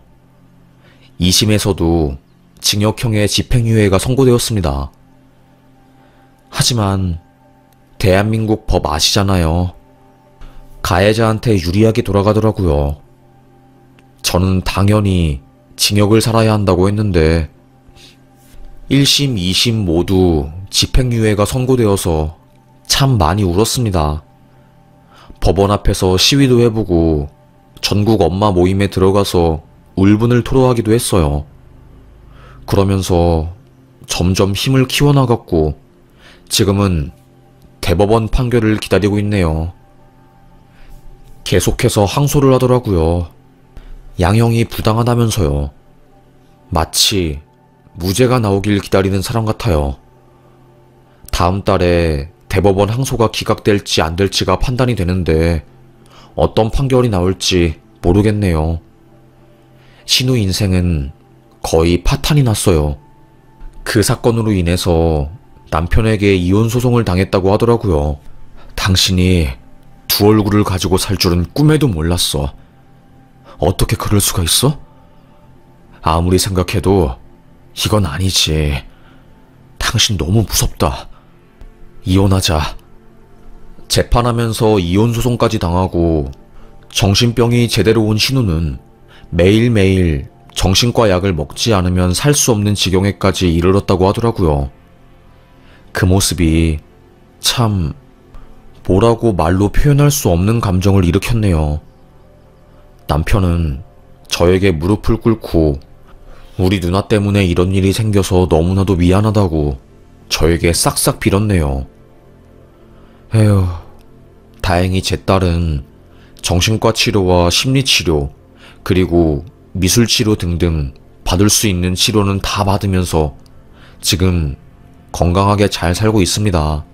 2심에서도 징역형의 집행유예가 선고되었습니다. 하지만 대한민국 법 아시잖아요. 가해자한테 유리하게 돌아가더라고요. 저는 당연히 징역을 살아야 한다고 했는데 1심, 2심 모두 집행유예가 선고되어서 참 많이 울었습니다. 법원 앞에서 시위도 해보고 전국 엄마 모임에 들어가서 울분을 토로하기도 했어요. 그러면서 점점 힘을 키워나갔고 지금은 대법원 판결을 기다리고 있네요. 계속해서 항소를 하더라고요. 양형이 부당하다면서요. 마치 무죄가 나오길 기다리는 사람 같아요. 다음 달에 대법원 항소가 기각될지 안 될지가 판단이 되는데 어떤 판결이 나올지 모르겠네요. 신우 인생은 거의 파탄이 났어요. 그 사건으로 인해서 남편에게 이혼 소송을 당했다고 하더라고요. 당신이 두 얼굴을 가지고 살 줄은 꿈에도 몰랐어. 어떻게 그럴 수가 있어? 아무리 생각해도 이건 아니지. 당신 너무 무섭다. 이혼하자. 재판하면서 이혼 소송까지 당하고 정신병이 제대로 온 신우는 매일매일 정신과 약을 먹지 않으면 살 수 없는 지경에까지 이르렀다고 하더라고요. 그 모습이 참 뭐라고 말로 표현할 수 없는 감정을 일으켰네요. 남편은 저에게 무릎을 꿇고 우리 누나 때문에 이런 일이 생겨서 너무나도 미안하다고 저에게 싹싹 빌었네요. 에휴, 다행히 제 딸은 정신과 치료와 심리치료, 그리고 미술치료 등등 받을 수 있는 치료는 다 받으면서 지금 건강하게 잘 살고 있습니다.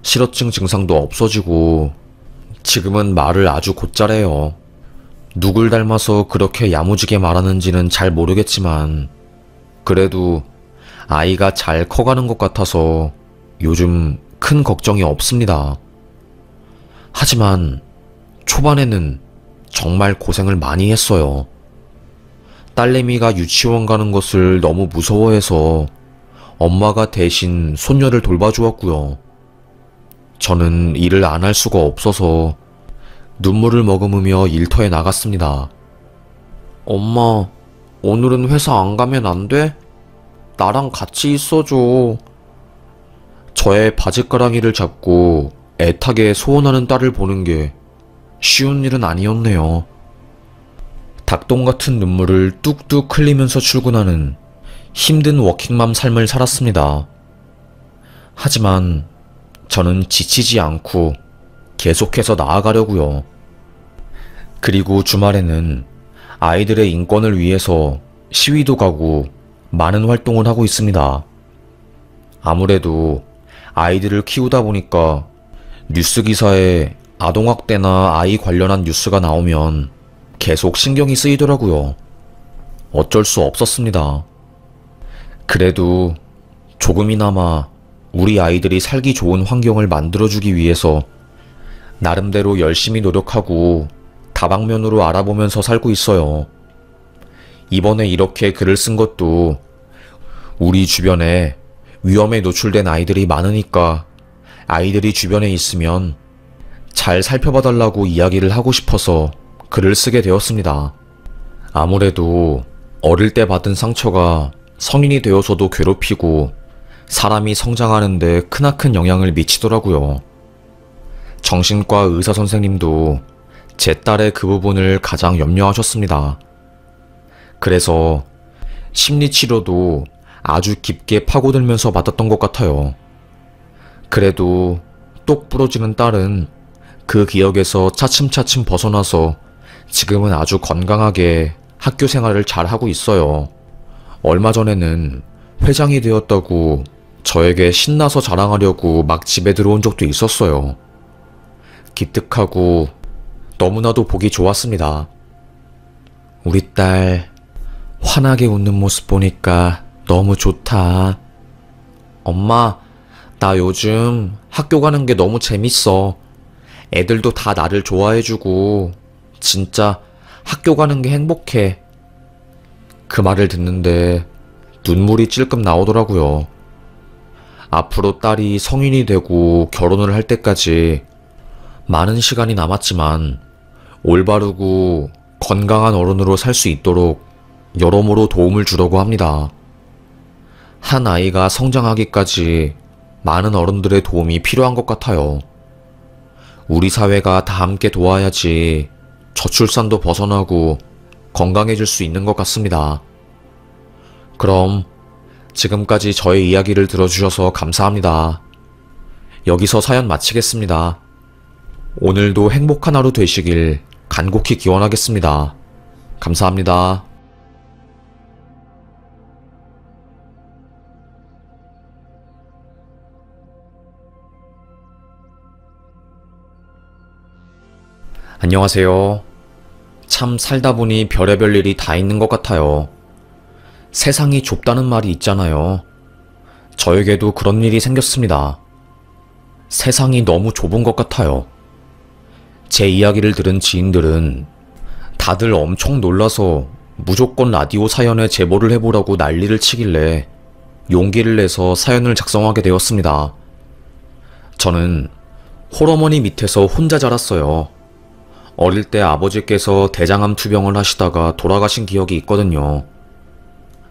실어증 증상도 없어지고 지금은 말을 아주 곧잘해요. 누굴 닮아서 그렇게 야무지게 말하는지는 잘 모르겠지만 그래도 아이가 잘 커가는 것 같아서 요즘 큰 걱정이 없습니다. 하지만 초반에는 정말 고생을 많이 했어요. 딸내미가 유치원 가는 것을 너무 무서워해서 엄마가 대신 손녀를 돌봐주었고요. 저는 일을 안 할 수가 없어서 눈물을 머금으며 일터에 나갔습니다. 엄마, 오늘은 회사 안 가면 안 돼? 나랑 같이 있어줘. 저의 바지가랑이를 잡고 애타게 소원하는 딸을 보는 게 쉬운 일은 아니었네요. 닭똥 같은 눈물을 뚝뚝 흘리면서 출근하는 힘든 워킹맘 삶을 살았습니다. 하지만 저는 지치지 않고 계속해서 나아가려고요. 그리고 주말에는 아이들의 인권을 위해서 시위도 가고 많은 활동을 하고 있습니다. 아무래도 아이들을 키우다 보니까 뉴스 기사에 아동학대나 아이 관련한 뉴스가 나오면 계속 신경이 쓰이더라고요. 어쩔 수 없었습니다. 그래도 조금이나마 우리 아이들이 살기 좋은 환경을 만들어주기 위해서 나름대로 열심히 노력하고 다방면으로 알아보면서 살고 있어요. 이번에 이렇게 글을 쓴 것도 우리 주변에 위험에 노출된 아이들이 많으니까 아이들이 주변에 있으면 잘 살펴봐달라고 이야기를 하고 싶어서 글을 쓰게 되었습니다. 아무래도 어릴 때 받은 상처가 성인이 되어서도 괴롭히고 사람이 성장하는데 크나큰 영향을 미치더라고요. 정신과 의사 선생님도 제 딸의 그 부분을 가장 염려하셨습니다. 그래서 심리치료도 아주 깊게 파고들면서 받았던 것 같아요. 그래도 똑 부러지는 딸은 그 기억에서 차츰차츰 벗어나서 지금은 아주 건강하게 학교 생활을 잘 하고 있어요. 얼마 전에는 회장이 되었다고 저에게 신나서 자랑하려고 막 집에 들어온 적도 있었어요. 기특하고 너무나도 보기 좋았습니다. 우리 딸 환하게 웃는 모습 보니까 너무 좋다. 엄마, 나 요즘 학교 가는 게 너무 재밌어. 애들도 다 나를 좋아해주고 진짜 학교 가는 게 행복해. 그 말을 듣는데 눈물이 찔끔 나오더라고요. 앞으로 딸이 성인이 되고 결혼을 할 때까지 많은 시간이 남았지만 올바르고 건강한 어른으로 살 수 있도록 여러모로 도움을 주려고 합니다. 한 아이가 성장하기까지 많은 어른들의 도움이 필요한 것 같아요. 우리 사회가 다 함께 도와야지 저출산도 벗어나고 건강해질 수 있는 것 같습니다. 그럼 지금까지 저의 이야기를 들어주셔서 감사합니다. 여기서 사연 마치겠습니다. 오늘도 행복한 하루 되시길 간곡히 기원하겠습니다. 감사합니다. 안녕하세요. 참 살다 보니 별의별 일이 다 있는 것 같아요. 세상이 좁다는 말이 있잖아요. 저에게도 그런 일이 생겼습니다. 세상이 너무 좁은 것 같아요. 제 이야기를 들은 지인들은 다들 엄청 놀라서 무조건 라디오 사연에 제보를 해보라고 난리를 치길래 용기를 내서 사연을 작성하게 되었습니다. 저는 홀어머니 밑에서 혼자 자랐어요. 어릴 때 아버지께서 대장암 투병을 하시다가 돌아가신 기억이 있거든요.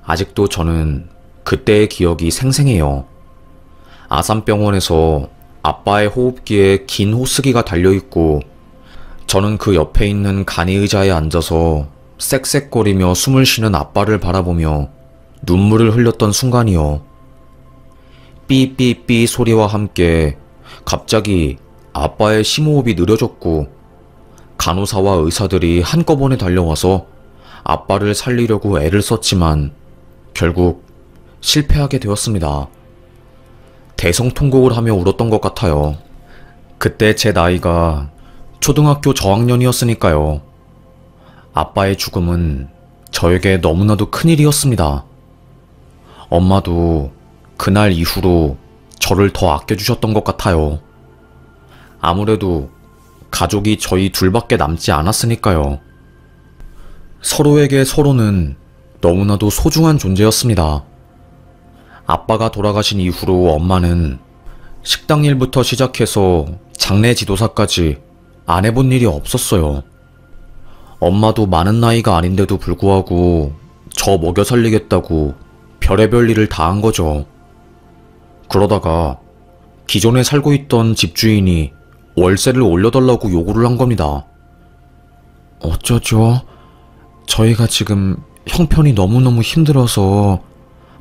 아직도 저는 그때의 기억이 생생해요. 아산병원에서 아빠의 호흡기에 긴 호스기가 달려있고 저는 그 옆에 있는 간이의자에 앉아서 쌕쌕거리며 숨을 쉬는 아빠를 바라보며 눈물을 흘렸던 순간이요. 삐삐삐 소리와 함께 갑자기 아빠의 심호흡이 느려졌고 간호사와 의사들이 한꺼번에 달려와서 아빠를 살리려고 애를 썼지만 결국 실패하게 되었습니다. 대성통곡을 하며 울었던 것 같아요. 그때 제 나이가 초등학교 저학년이었으니까요. 아빠의 죽음은 저에게 너무나도 큰일이었습니다. 엄마도 그날 이후로 저를 더 아껴주셨던 것 같아요. 아무래도 가족이 저희 둘밖에 남지 않았으니까요. 서로에게 서로는 너무나도 소중한 존재였습니다. 아빠가 돌아가신 이후로 엄마는 식당 일부터 시작해서 장례 지도사까지 안 해본 일이 없었어요. 엄마도 많은 나이가 아닌데도 불구하고 저 먹여 살리겠다고 별의별 일을 다 한 거죠. 그러다가 기존에 살고 있던 집주인이 월세를 올려달라고 요구를 한 겁니다. 어쩌죠? 저희가 지금 형편이 너무너무 힘들어서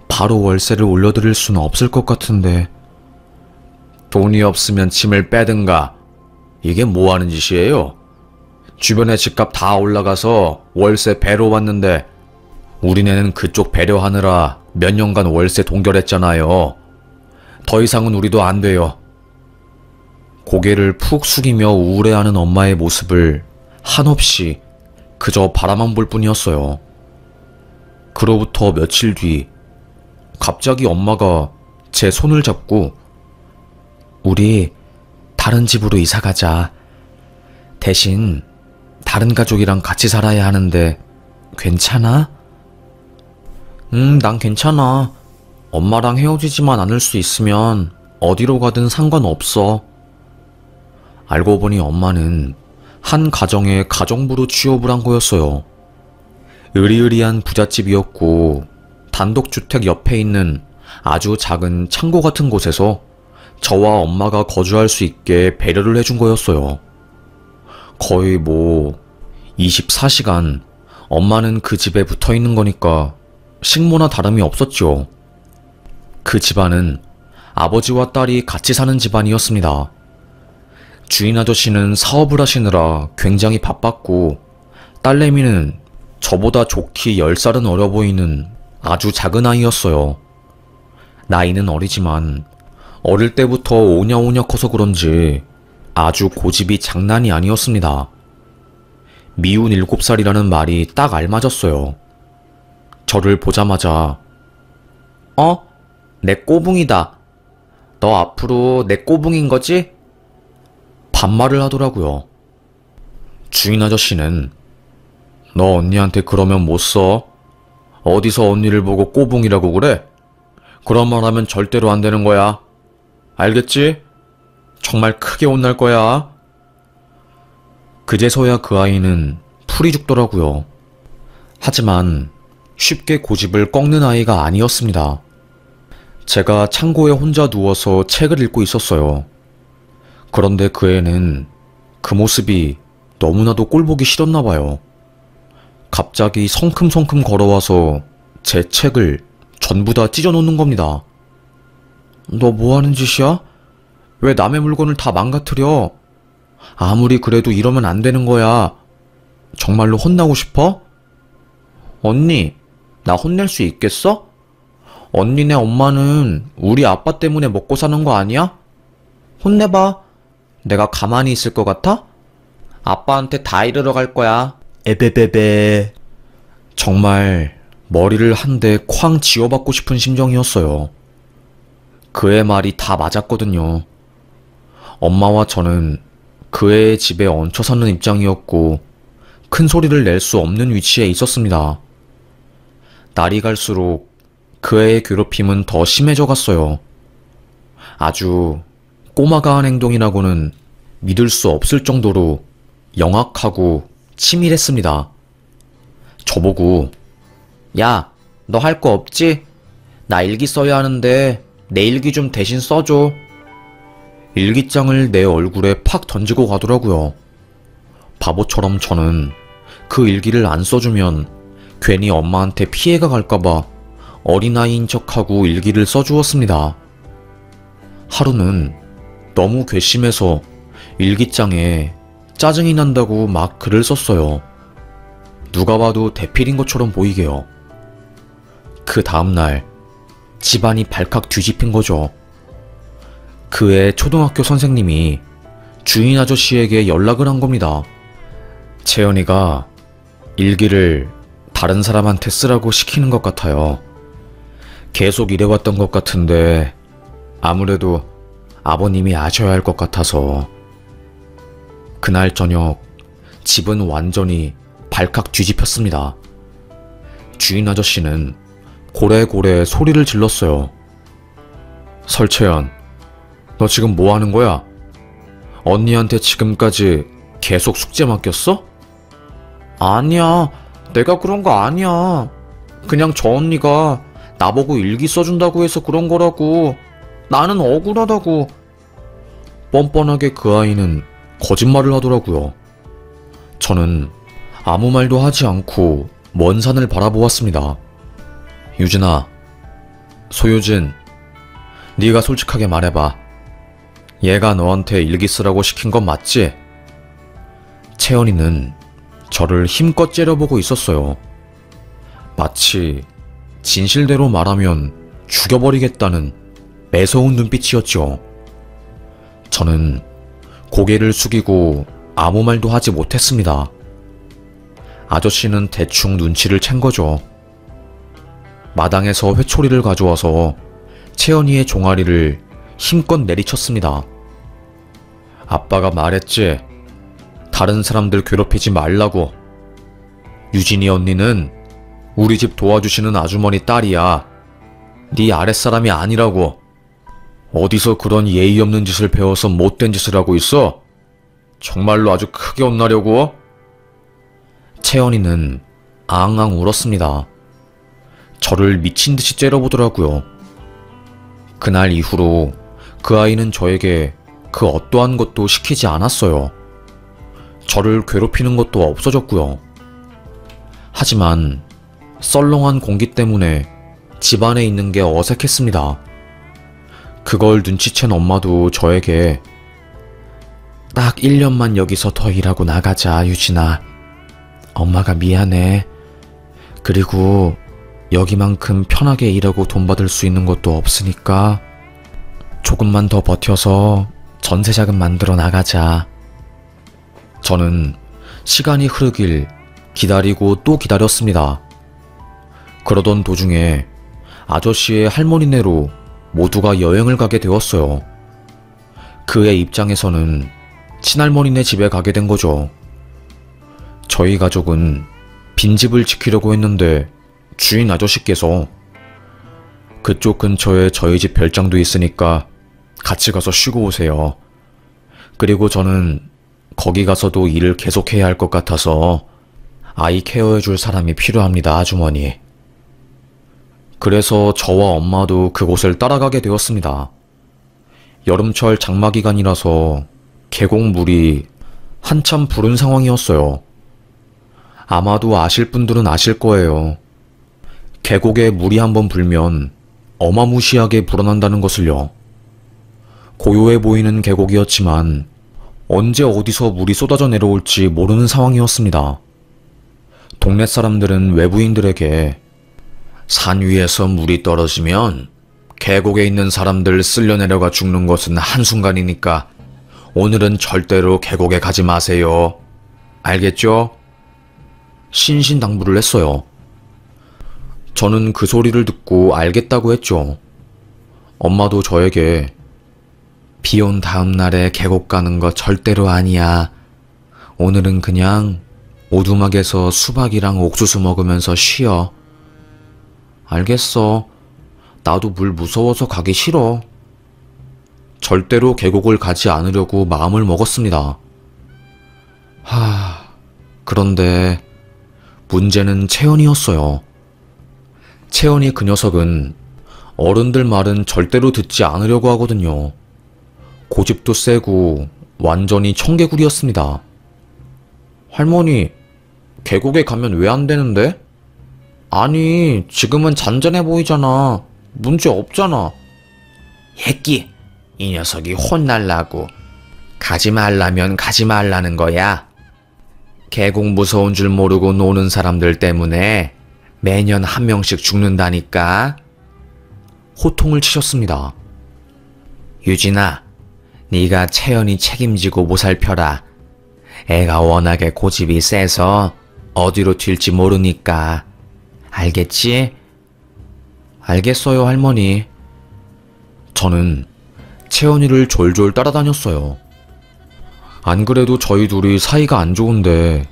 바로 월세를 올려드릴 수는 없을 것 같은데. 돈이 없으면 짐을 빼든가. 이게 뭐 하는 짓이에요? 주변에 집값 다 올라가서 월세 배로 받는데 우리네는 그쪽 배려하느라 몇 년간 월세 동결했잖아요. 더 이상은 우리도 안 돼요. 고개를 푹 숙이며 우울해하는 엄마의 모습을 한없이 그저 바라만 볼 뿐이었어요. 그로부터 며칠 뒤 갑자기 엄마가 제 손을 잡고 우리 다른 집으로 이사 가자. 대신 다른 가족이랑 같이 살아야 하는데 괜찮아? 난 괜찮아. 엄마랑 헤어지지만 않을 수 있으면 어디로 가든 상관없어. 알고 보니 엄마는 한 가정의 가정부로 취업을 한 거였어요. 으리으리한 부잣집이었고 단독주택 옆에 있는 아주 작은 창고 같은 곳에서 저와 엄마가 거주할 수 있게 배려를 해준 거였어요. 거의 24시간 엄마는 그 집에 붙어 있는 거니까 식모나 다름이 없었죠. 그 집안은 아버지와 딸이 같이 사는 집안이었습니다. 주인 아저씨는 사업을 하시느라 굉장히 바빴고 딸내미는 저보다 좋기 10살은 어려 보이는 아주 작은 아이였어요. 나이는 어리지만 어릴 때부터 오냐오냐 커서 그런지 아주 고집이 장난이 아니었습니다. 미운 7살이라는 말이 딱 알맞았어요. 저를 보자마자 내 꼬붕이다. 너 앞으로 내 꼬붕인 거지? 반말을 하더라고요. 주인 아저씨는 너 언니한테 그러면 못 써. 어디서 언니를 보고 꼬붕이라고 그래? 그런 말 하면 절대로 안 되는 거야. 알겠지? 정말 크게 혼날 거야. 그제서야 그 아이는 풀이 죽더라고요. 하지만 쉽게 고집을 꺾는 아이가 아니었습니다. 제가 창고에 혼자 누워서 책을 읽고 있었어요. 그런데 그 애는 그 모습이 너무나도 꼴보기 싫었나 봐요. 갑자기 성큼성큼 걸어와서 제 책을 전부 다 찢어놓는 겁니다. 너 뭐하는 짓이야? 왜 남의 물건을 다 망가뜨려? 아무리 그래도 이러면 안 되는 거야. 정말로 혼나고 싶어? 언니, 나 혼낼 수 있겠어? 언니네 엄마는 우리 아빠 때문에 먹고 사는 거 아니야? 혼내봐. 내가 가만히 있을 것 같아? 아빠한테 다 이르러 갈 거야. 에베베베. 정말 머리를 한 대 쾅 쥐어받고 싶은 심정이었어요. 그의 말이 다 맞았거든요. 엄마와 저는 그 애의 집에 얹혀 사는 입장이었고 큰 소리를 낼 수 없는 위치에 있었습니다. 날이 갈수록 그 애의 괴롭힘은 더 심해져 갔어요. 아주 꼬마가 한 행동이라고는 믿을 수 없을 정도로 영악하고 치밀했습니다. 저보고 야, 너 할 거 없지? 나 일기 써야 하는데 내 일기 좀 대신 써줘. 일기장을 내 얼굴에 팍 던지고 가더라고요. 바보처럼 저는 그 일기를 안 써주면 괜히 엄마한테 피해가 갈까봐 어린아이인 척하고 일기를 써주었습니다. 하루는 너무 괘씸해서 일기장에 짜증이 난다고 막 글을 썼어요. 누가 봐도 대필인 것처럼 보이게요. 그 다음날 집안이 발칵 뒤집힌 거죠. 그의 초등학교 선생님이 주인 아저씨에게 연락을 한 겁니다. 채연이가 일기를 다른 사람한테 쓰라고 시키는 것 같아요. 계속 이래왔던 것 같은데 아무래도 아버님이 아셔야 할 것 같아서. 그날 저녁 집은 완전히 발칵 뒤집혔습니다. 주인 아저씨는 고래고래 소리를 질렀어요. 설채연, 너 지금 뭐 하는 거야? 언니한테 지금까지 계속 숙제 맡겼어? 아니야, 내가 그런 거 아니야. 그냥 저 언니가 나보고 일기 써준다고 해서 그런 거라고. 나는 억울하다고. 뻔뻔하게 그 아이는 거짓말을 하더라고요. 저는 아무 말도 하지 않고 먼 산을 바라보았습니다. 유진아, 소유진, 네가 솔직하게 말해봐. 얘가 너한테 일기 쓰라고 시킨 건 맞지? 채연이는 저를 힘껏 째려보고 있었어요. 마치 진실대로 말하면 죽여버리겠다는 매서운 눈빛이었죠. 저는 고개를 숙이고 아무 말도 하지 못했습니다. 아저씨는 대충 눈치를 챈 거죠. 마당에서 회초리를 가져와서 채연이의 종아리를 힘껏 내리쳤습니다. 아빠가 말했지. 다른 사람들 괴롭히지 말라고. 유진이 언니는 우리 집 도와주시는 아주머니 딸이야. 네 아랫사람이 아니라고. 어디서 그런 예의 없는 짓을 배워서 못된 짓을 하고 있어? 정말로 아주 크게 혼나려고? 채연이는 앙앙 울었습니다. 저를 미친 듯이 째려보더라고요. 그날 이후로 그 아이는 저에게 그 어떠한 것도 시키지 않았어요. 저를 괴롭히는 것도 없어졌고요. 하지만 썰렁한 공기 때문에 집안에 있는 게 어색했습니다. 그걸 눈치챈 엄마도 저에게 딱 1년만 여기서 더 일하고 나가자, 유진아. 엄마가 미안해. 그리고 여기만큼 편하게 일하고 돈 받을 수 있는 것도 없으니까 조금만 더 버텨서 전세자금 만들어 나가자. 저는 시간이 흐르길 기다리고 또 기다렸습니다. 그러던 도중에 아저씨의 할머니네로 모두가 여행을 가게 되었어요. 그의 입장에서는 친할머니네 집에 가게 된 거죠. 저희 가족은 빈집을 지키려고 했는데 주인 아저씨께서 그쪽 근처에 저희 집 별장도 있으니까 같이 가서 쉬고 오세요. 그리고 저는 거기 가서도 일을 계속해야 할 것 같아서 아이 케어해줄 사람이 필요합니다, 아주머니. 그래서 저와 엄마도 그곳을 따라가게 되었습니다. 여름철 장마 기간이라서 계곡물이 한참 부른 상황이었어요. 아마도 아실 분들은 아실 거예요. 계곡에 물이 한번 불면 어마무시하게 불어난다는 것을요. 고요해 보이는 계곡이었지만 언제 어디서 물이 쏟아져 내려올지 모르는 상황이었습니다. 동네 사람들은 외부인들에게 산 위에서 물이 떨어지면 계곡에 있는 사람들 쓸려 내려가 죽는 것은 한순간이니까 오늘은 절대로 계곡에 가지 마세요. 알겠죠? 신신당부를 했어요. 저는 그 소리를 듣고 알겠다고 했죠. 엄마도 저에게 비 온 다음 날에 계곡 가는 거 절대로 아니야. 오늘은 그냥 오두막에서 수박이랑 옥수수 먹으면서 쉬어. 알겠어. 나도 물 무서워서 가기 싫어. 절대로 계곡을 가지 않으려고 마음을 먹었습니다. 그런데 문제는 채연이었어요. 채연이 그 녀석은 어른들 말은 절대로 듣지 않으려고 하거든요. 고집도 세고 완전히 청개구리였습니다. 할머니, 계곡에 가면 왜 안 되는데? 아니, 지금은 잔잔해 보이잖아. 문제 없잖아. 예끼, 이 녀석이 혼날라고. 가지 말라면 가지 말라는 거야. 계곡 무서운 줄 모르고 노는 사람들 때문에 매년 한 명씩 죽는다니까. 호통을 치셨습니다. 유진아, 네가 채연이 책임지고 보살펴라. 애가 워낙에 고집이 세서 어디로 튈지 모르니까. 알겠지? 알겠어요, 할머니. 저는 채연이를 졸졸 따라다녔어요. 안 그래도 저희 둘이 사이가 안 좋은데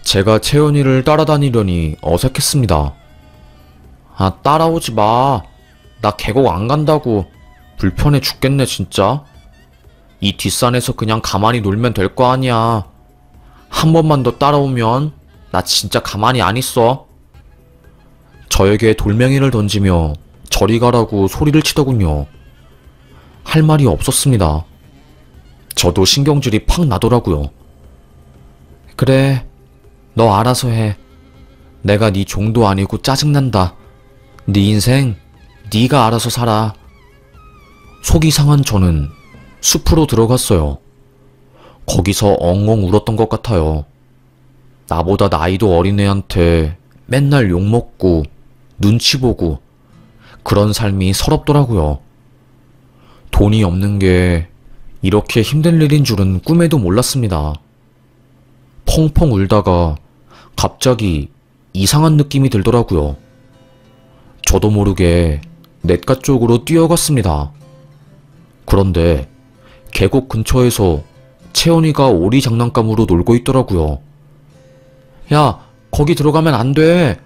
제가 채연이를 따라다니려니 어색했습니다. 따라오지 마. 나 계곡 안 간다고. 불편해 죽겠네, 진짜. 이 뒷산에서 그냥 가만히 놀면 될 거 아니야. 한 번만 더 따라오면 나 진짜 가만히 안 있어. 저에게 돌멩이를 던지며 저리 가라고 소리를 치더군요. 할 말이 없었습니다. 저도 신경질이 팍 나더라고요. 그래, 너 알아서 해. 내가 네 종도 아니고 짜증난다. 네 인생 네가 알아서 살아. 속이 상한 저는 숲으로 들어갔어요. 거기서 엉엉 울었던 것 같아요. 나보다 나이도 어린 애한테 맨날 욕먹고 눈치 보고 그런 삶이 서럽더라고요. 돈이 없는 게 이렇게 힘든 일인 줄은 꿈에도 몰랐습니다. 펑펑 울다가 갑자기 이상한 느낌이 들더라고요. 저도 모르게 냇가 쪽으로 뛰어갔습니다. 그런데 계곡 근처에서 채연이가 오리 장난감으로 놀고 있더라고요. 야, 거기 들어가면 안 돼.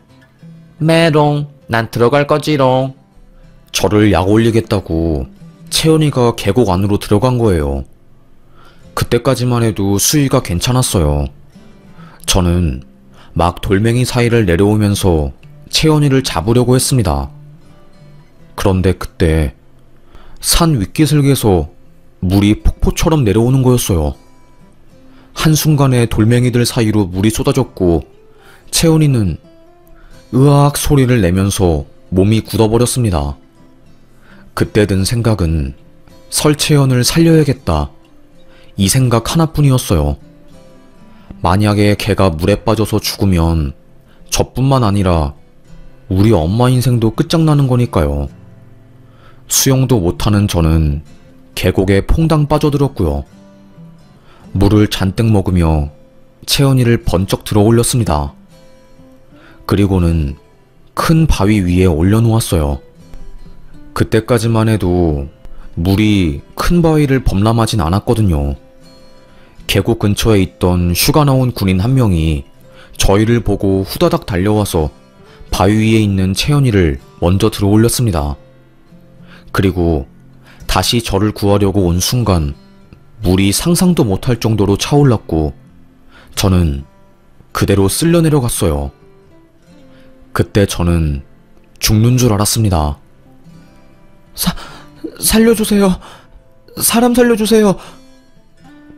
메롱, 난 들어갈 거지롱. 저를 약 올리겠다고 채연이가 계곡 안으로 들어간 거예요. 그때까지만 해도 수위가 괜찮았어요. 저는 막 돌멩이 사이를 내려오면서 채연이를 잡으려고 했습니다. 그런데 그때 산 윗기슭에서 물이 폭포처럼 내려오는 거였어요. 한순간에 돌멩이들 사이로 물이 쏟아졌고 채연이는 으악 소리를 내면서 몸이 굳어버렸습니다. 그때 든 생각은 설채연을 살려야겠다. 이 생각 하나뿐이었어요. 만약에 걔가 물에 빠져서 죽으면 저뿐만 아니라 우리 엄마 인생도 끝장나는 거니까요. 수영도 못하는 저는 계곡에 퐁당 빠져들었고요. 물을 잔뜩 먹으며 채연이를 번쩍 들어 올렸습니다. 그리고는 큰 바위 위에 올려놓았어요. 그때까지만 해도 물이 큰 바위를 범람하진 않았거든요. 계곡 근처에 있던 휴가 나온 군인 한 명이 저희를 보고 후다닥 달려와서 바위 위에 있는 채연이를 먼저 들어 올렸습니다. 그리고 다시 저를 구하려고 온 순간 물이 상상도 못할 정도로 차올랐고 저는 그대로 쓸려 내려갔어요. 그때 저는 죽는 줄 알았습니다. 살려주세요. 사람 살려주세요.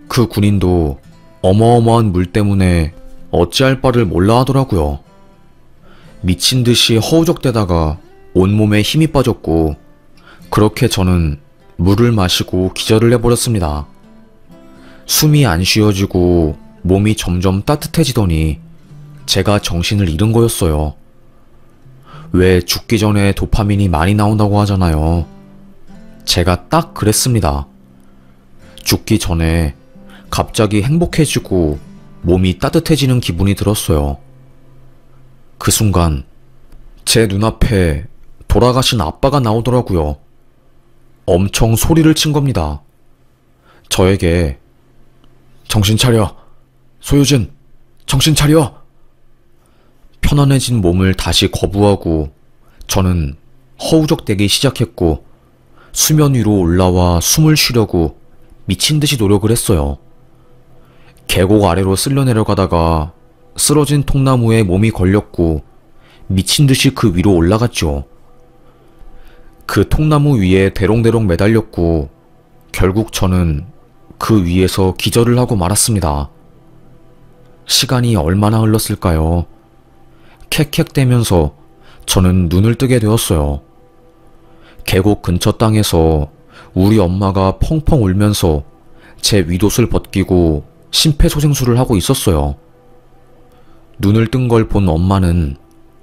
그 군인도 어마어마한 물 때문에 어찌할 바를 몰라 하더라고요. 미친 듯이 허우적대다가 온몸에 힘이 빠졌고 그렇게 저는 물을 마시고 기절을 해버렸습니다. 숨이 안 쉬어지고 몸이 점점 따뜻해지더니 제가 정신을 잃은 거였어요. 왜 죽기 전에 도파민이 많이 나온다고 하잖아요. 제가 딱 그랬습니다. 죽기 전에 갑자기 행복해지고 몸이 따뜻해지는 기분이 들었어요. 그 순간 제 눈앞에 돌아가신 아빠가 나오더라고요. 엄청 소리를 친 겁니다. 저에게 정신 차려. 소유진, 정신 차려. 편안해진 몸을 다시 거부하고 저는 허우적대기 시작했고 수면 위로 올라와 숨을 쉬려고 미친 듯이 노력을 했어요. 계곡 아래로 쓸려 내려가다가 쓰러진 통나무에 몸이 걸렸고 미친 듯이 그 위로 올라갔죠. 그 통나무 위에 대롱대롱 매달렸고 결국 저는 그 위에서 기절을 하고 말았습니다. 시간이 얼마나 흘렀을까요? 캑캑대면서 저는 눈을 뜨게 되었어요. 계곡 근처 땅에서 우리 엄마가 펑펑 울면서 제 윗옷을 벗기고 심폐소생술을 하고 있었어요. 눈을 뜬 걸 본 엄마는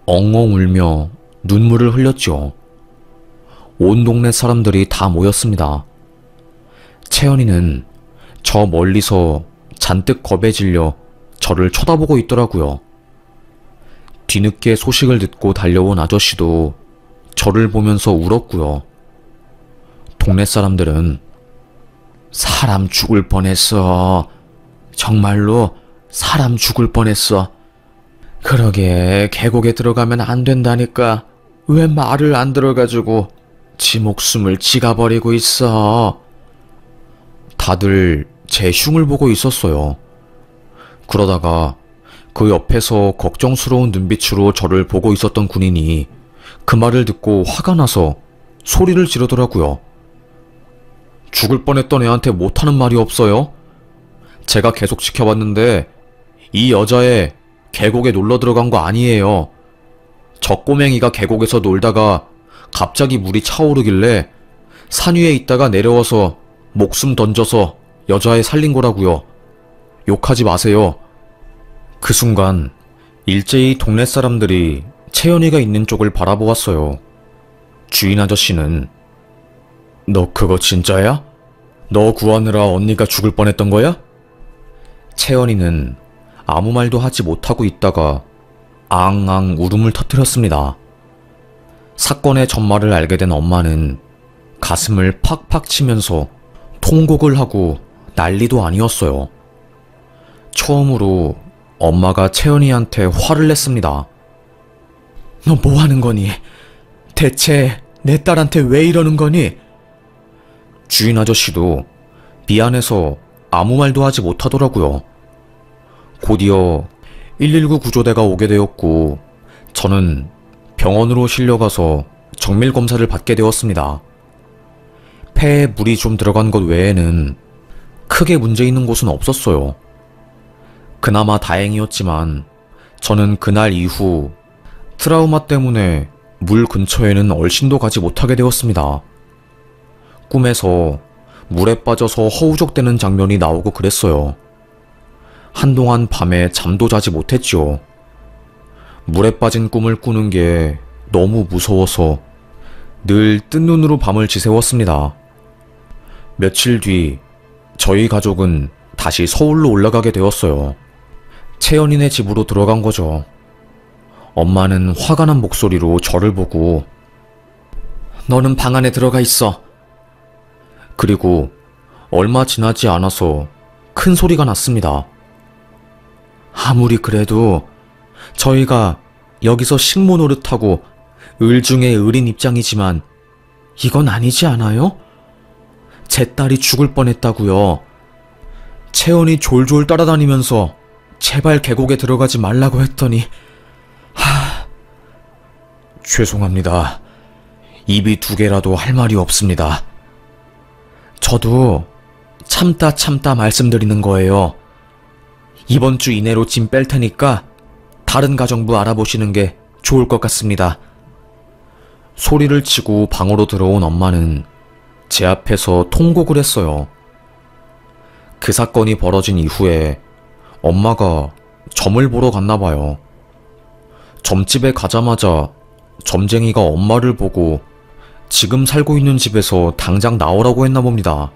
엉엉 울며 눈물을 흘렸죠. 온 동네 사람들이 다 모였습니다. 채연이는 저 멀리서 잔뜩 겁에 질려 저를 쳐다보고 있더라고요. 뒤늦게 소식을 듣고 달려온 아저씨도 저를 보면서 울었고요. 동네 사람들은 사람 죽을 뻔했어. 정말로 사람 죽을 뻔했어. 그러게 계곡에 들어가면 안 된다니까 왜 말을 안 들어가지고 지 목숨을 지가 버리고 있어. 다들 제 흉을 보고 있었어요. 그러다가 그 옆에서 걱정스러운 눈빛으로 저를 보고 있었던 군인이 그 말을 듣고 화가 나서 소리를 지르더라고요. 죽을 뻔했던 애한테 못하는 말이 없어요? 제가 계속 지켜봤는데 이 여자애 계곡에 놀러 들어간 거 아니에요. 저 꼬맹이가 계곡에서 놀다가 갑자기 물이 차오르길래 산 위에 있다가 내려와서 목숨 던져서 여자애 살린 거라고요. 욕하지 마세요. 그 순간 일제히 동네 사람들이 채연이가 있는 쪽을 바라보았어요. 주인 아저씨는 너 그거 진짜야? 너 구하느라 언니가 죽을 뻔했던 거야? 채연이는 아무 말도 하지 못하고 있다가 앙앙 울음을 터뜨렸습니다. 사건의 전말을 알게 된 엄마는 가슴을 팍팍 치면서 통곡을 하고 난리도 아니었어요. 처음으로 엄마가 채연이한테 화를 냈습니다. 너 뭐 하는 거니? 대체 내 딸한테 왜 이러는 거니? 주인 아저씨도 미안해서 아무 말도 하지 못하더라고요. 곧이어 119 구조대가 오게 되었고 저는 병원으로 실려가서 정밀 검사를 받게 되었습니다. 폐에 물이 좀 들어간 것 외에는 크게 문제 있는 곳은 없었어요. 그나마 다행이었지만 저는 그날 이후 트라우마 때문에 물 근처에는 얼씬도 가지 못하게 되었습니다. 꿈에서 물에 빠져서 허우적대는 장면이 나오고 그랬어요. 한동안 밤에 잠도 자지 못했죠. 물에 빠진 꿈을 꾸는 게 너무 무서워서 늘 뜬 눈으로 밤을 지새웠습니다. 며칠 뒤 저희 가족은 다시 서울로 올라가게 되었어요. 채연이네 집으로 들어간 거죠. 엄마는 화가 난 목소리로 저를 보고 너는 방 안에 들어가 있어. 그리고 얼마 지나지 않아서 큰 소리가 났습니다. 아무리 그래도 저희가 여기서 식모 노릇하고 을 중에 을인 입장이지만 이건 아니지 않아요? 제 딸이 죽을 뻔했다고요. 채연이 졸졸 따라다니면서 제발 계곡에 들어가지 말라고 했더니 죄송합니다. 입이 두 개라도 할 말이 없습니다. 저도 참다 말씀드리는 거예요. 이번 주 이내로 짐 뺄 테니까 다른 가정부 알아보시는 게 좋을 것 같습니다. 소리를 치고 방으로 들어온 엄마는 제 앞에서 통곡을 했어요. 그 사건이 벌어진 이후에 엄마가 점을 보러 갔나 봐요. 점집에 가자마자 점쟁이가 엄마를 보고 지금 살고 있는 집에서 당장 나오라고 했나 봅니다.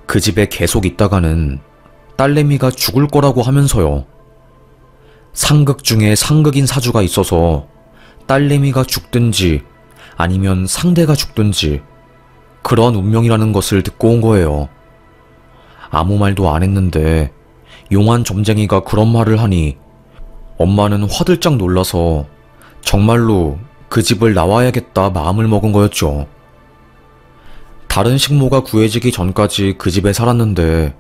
그 집에 계속 있다가는 딸내미가 죽을 거라고 하면서요. 상극 중에 상극인 사주가 있어서 딸내미가 죽든지 아니면 상대가 죽든지 그런 운명이라는 것을 듣고 온 거예요. 아무 말도 안 했는데 용한 점쟁이가 그런 말을 하니 엄마는 화들짝 놀라서 정말로 그 집을 나와야겠다 마음을 먹은 거였죠. 다른 식모가 구해지기 전까지 그 집에 살았는데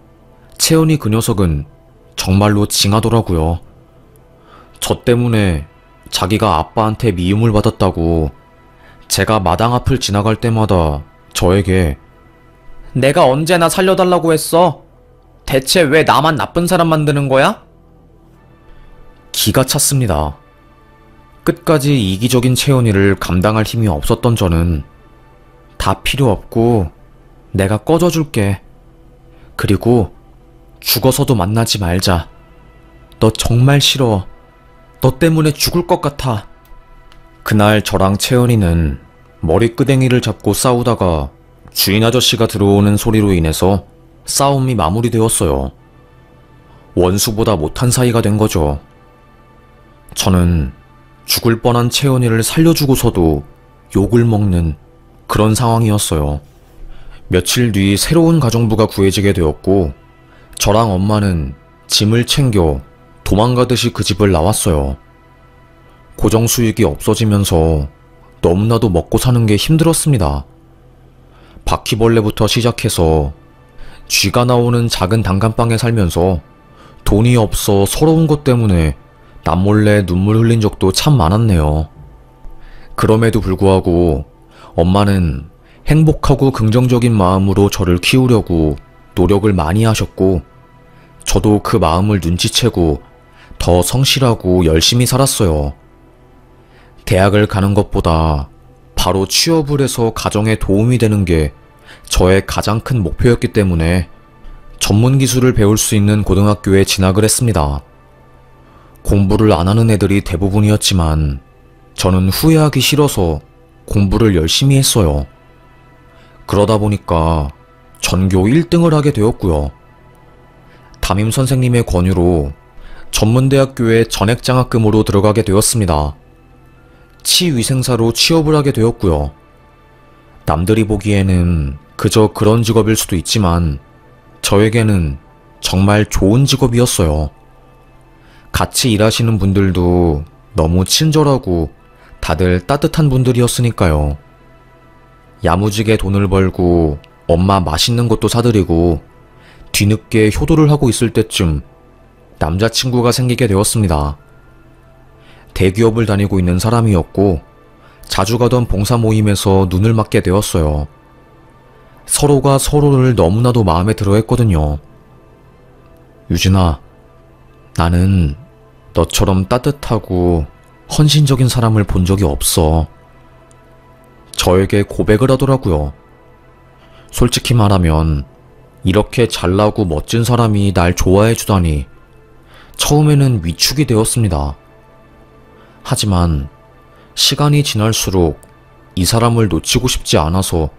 채연이 그 녀석은 정말로 징하더라고요. 저 때문에 자기가 아빠한테 미움을 받았다고 제가 마당 앞을 지나갈 때마다 저에게 내가 언제나 살려달라고 했어? 대체 왜 나만 나쁜 사람 만드는 거야? 기가 찼습니다. 끝까지 이기적인 채연이를 감당할 힘이 없었던 저는 다 필요 없고 내가 꺼져줄게. 그리고 죽어서도 만나지 말자. 너 정말 싫어. 너 때문에 죽을 것 같아. 그날 저랑 채연이는 머리끄댕이를 잡고 싸우다가 주인 아저씨가 들어오는 소리로 인해서 싸움이 마무리되었어요. 원수보다 못한 사이가 된 거죠. 저는 죽을 뻔한 채연이를 살려주고서도 욕을 먹는 그런 상황이었어요. 며칠 뒤 새로운 가정부가 구해지게 되었고 저랑 엄마는 짐을 챙겨 도망가듯이 그 집을 나왔어요. 고정수익이 없어지면서 너무나도 먹고 사는 게 힘들었습니다. 바퀴벌레부터 시작해서 쥐가 나오는 작은 단칸방에 살면서 돈이 없어 서러운 것 때문에 남몰래 눈물 흘린 적도 참 많았네요. 그럼에도 불구하고 엄마는 행복하고 긍정적인 마음으로 저를 키우려고 노력을 많이 하셨고 저도 그 마음을 눈치채고 더 성실하고 열심히 살았어요. 대학을 가는 것보다 바로 취업을 해서 가정에 도움이 되는 게 저의 가장 큰 목표였기 때문에 전문 기술을 배울 수 있는 고등학교에 진학을 했습니다. 공부를 안 하는 애들이 대부분이었지만 저는 후회하기 싫어서 공부를 열심히 했어요. 그러다 보니까 전교 1등을 하게 되었고요. 담임 선생님의 권유로 전문대학교에 전액장학금으로 들어가게 되었습니다. 치위생사로 취업을 하게 되었고요. 남들이 보기에는 그저 그런 직업일 수도 있지만 저에게는 정말 좋은 직업이었어요. 같이 일하시는 분들도 너무 친절하고 다들 따뜻한 분들이었으니까요. 야무지게 돈을 벌고 엄마 맛있는 것도 사드리고 뒤늦게 효도를 하고 있을 때쯤 남자친구가 생기게 되었습니다. 대기업을 다니고 있는 사람이었고 자주 가던 봉사 모임에서 눈을 맞게 되었어요. 서로가 서로를 너무나도 마음에 들어 했거든요. 유진아, 나는 너처럼 따뜻하고 헌신적인 사람을 본 적이 없어. 저에게 고백을 하더라고요. 솔직히 말하면 이렇게 잘나고 멋진 사람이 날 좋아해 주다니 처음에는 위축이 되었습니다. 하지만 시간이 지날수록 이 사람을 놓치고 싶지 않아서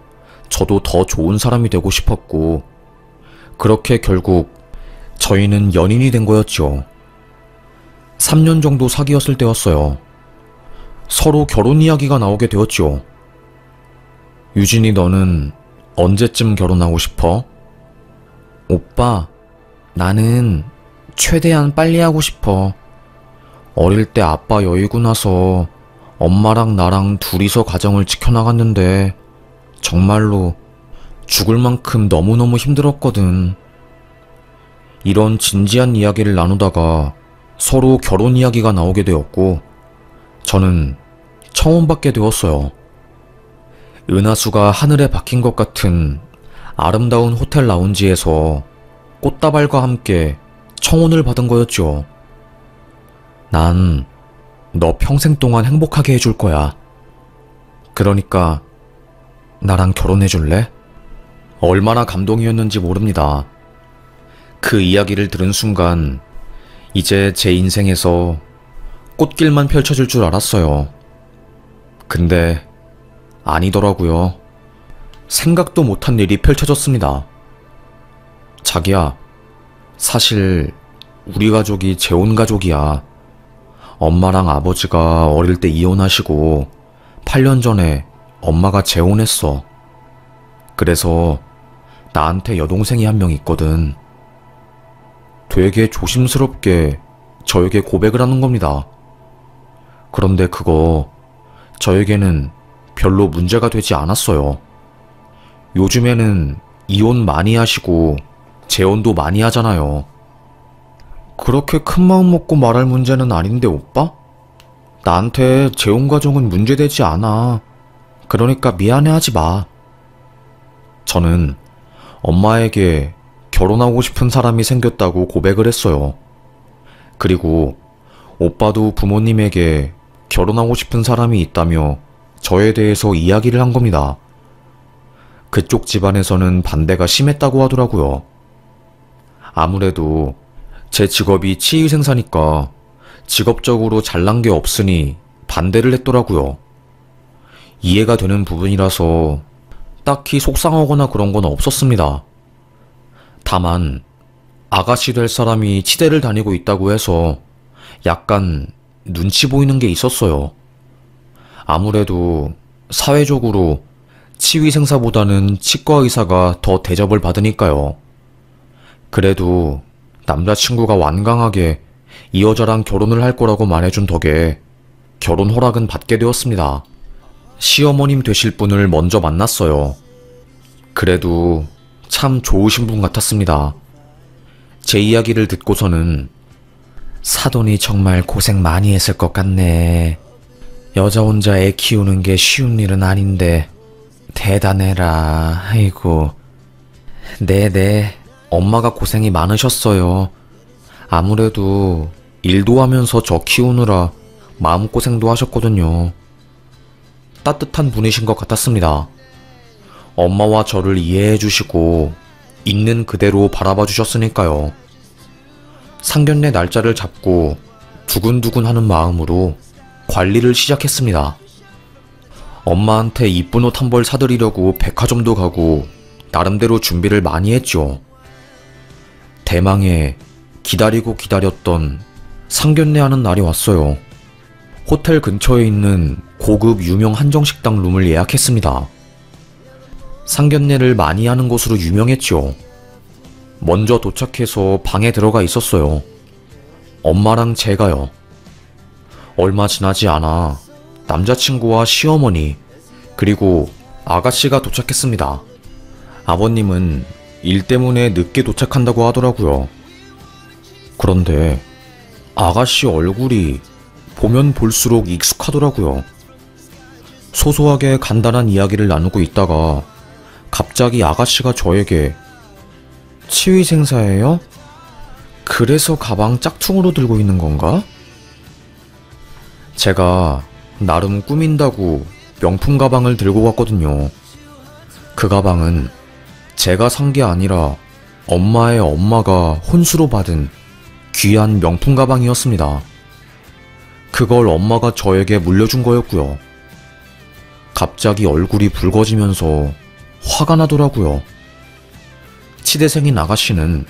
저도 더 좋은 사람이 되고 싶었고 그렇게 결국 저희는 연인이 된 거였죠. 3년 정도 사귀었을 때였어요. 서로 결혼 이야기가 나오게 되었죠. 유진이 너는 언제쯤 결혼하고 싶어? 오빠, 나는 최대한 빨리 하고 싶어. 어릴 때 아빠 여의고 나서 엄마랑 나랑 둘이서 가정을 지켜나갔는데 정말로 죽을 만큼 너무너무 힘들었거든. 이런 진지한 이야기를 나누다가 서로 결혼 이야기가 나오게 되었고 저는 청혼받게 되었어요. 은하수가 하늘에 박힌 것 같은 아름다운 호텔 라운지에서 꽃다발과 함께 청혼을 받은 거였죠. 난 너 평생 동안 행복하게 해줄 거야. 그러니까 나랑 결혼해 줄래? 얼마나 감동이었는지 모릅니다. 그 이야기를 들은 순간 이제 제 인생에서 꽃길만 펼쳐질 줄 알았어요. 근데 아니더라고요. 생각도 못한 일이 펼쳐졌습니다. 자기야, 사실 우리 가족이 재혼 가족이야. 엄마랑 아버지가 어릴 때 이혼하시고 8년 전에 엄마가 재혼했어. 그래서 나한테 여동생이 한 명 있거든. 되게 조심스럽게 저에게 고백을 하는 겁니다. 그런데 그거 저에게는 별로 문제가 되지 않았어요. 요즘에는 이혼 많이 하시고 재혼도 많이 하잖아요. 그렇게 큰 마음 먹고 말할 문제는 아닌데 오빠? 나한테 재혼 과정은 문제되지 않아. 그러니까 미안해하지 마. 저는 엄마에게 결혼하고 싶은 사람이 생겼다고 고백을 했어요. 그리고 오빠도 부모님에게 결혼하고 싶은 사람이 있다며 저에 대해서 이야기를 한 겁니다. 그쪽 집안에서는 반대가 심했다고 하더라고요. 아무래도 제 직업이 치위생사니까 직업적으로 잘난 게 없으니 반대를 했더라고요. 이해가 되는 부분이라서 딱히 속상하거나 그런 건 없었습니다. 다만 아가씨 될 사람이 치대를 다니고 있다고 해서 약간 눈치 보이는 게 있었어요. 아무래도 사회적으로 치위생사보다는 치과의사가 더 대접을 받으니까요. 그래도 남자친구가 완강하게 이 여자랑 결혼을 할 거라고 말해준 덕에 결혼 허락은 받게 되었습니다. 시어머님 되실 분을 먼저 만났어요. 그래도 참 좋으신 분 같았습니다. 제 이야기를 듣고서는 사돈이 정말 고생 많이 했을 것 같네. 여자 혼자 애 키우는 게 쉬운 일은 아닌데 대단해라. 아이고. 네네. 엄마가 고생이 많으셨어요. 아무래도 일도 하면서 저 키우느라 마음고생도 하셨거든요. 따뜻한 분이신 것 같았습니다. 엄마와 저를 이해해 주시고 있는 그대로 바라봐 주셨으니까요. 상견례 날짜를 잡고 두근두근 하는 마음으로 관리를 시작했습니다. 엄마한테 이쁜 옷 한 벌 사드리려고 백화점도 가고 나름대로 준비를 많이 했죠. 대망의 기다리고 기다렸던 상견례 하는 날이 왔어요. 호텔 근처에 있는 고급 유명 한정식당 룸을 예약했습니다. 상견례를 많이 하는 곳으로 유명했죠. 먼저 도착해서 방에 들어가 있었어요. 엄마랑 제가요. 얼마 지나지 않아 남자친구와 시어머니 그리고 아가씨가 도착했습니다. 아버님은 일 때문에 늦게 도착한다고 하더라고요. 그런데 아가씨 얼굴이 보면 볼수록 익숙하더라고요. 소소하게 간단한 이야기를 나누고 있다가 갑자기 아가씨가 저에게 치위생사예요? 그래서 가방 짝퉁으로 들고 있는 건가? 제가 나름 꾸민다고 명품 가방을 들고 갔거든요. 그 가방은 제가 산 게 아니라 엄마의 엄마가 혼수로 받은 귀한 명품 가방이었습니다. 그걸 엄마가 저에게 물려준 거였고요. 갑자기 얼굴이 붉어지면서 화가 나더라고요. 치대생인 아가씨는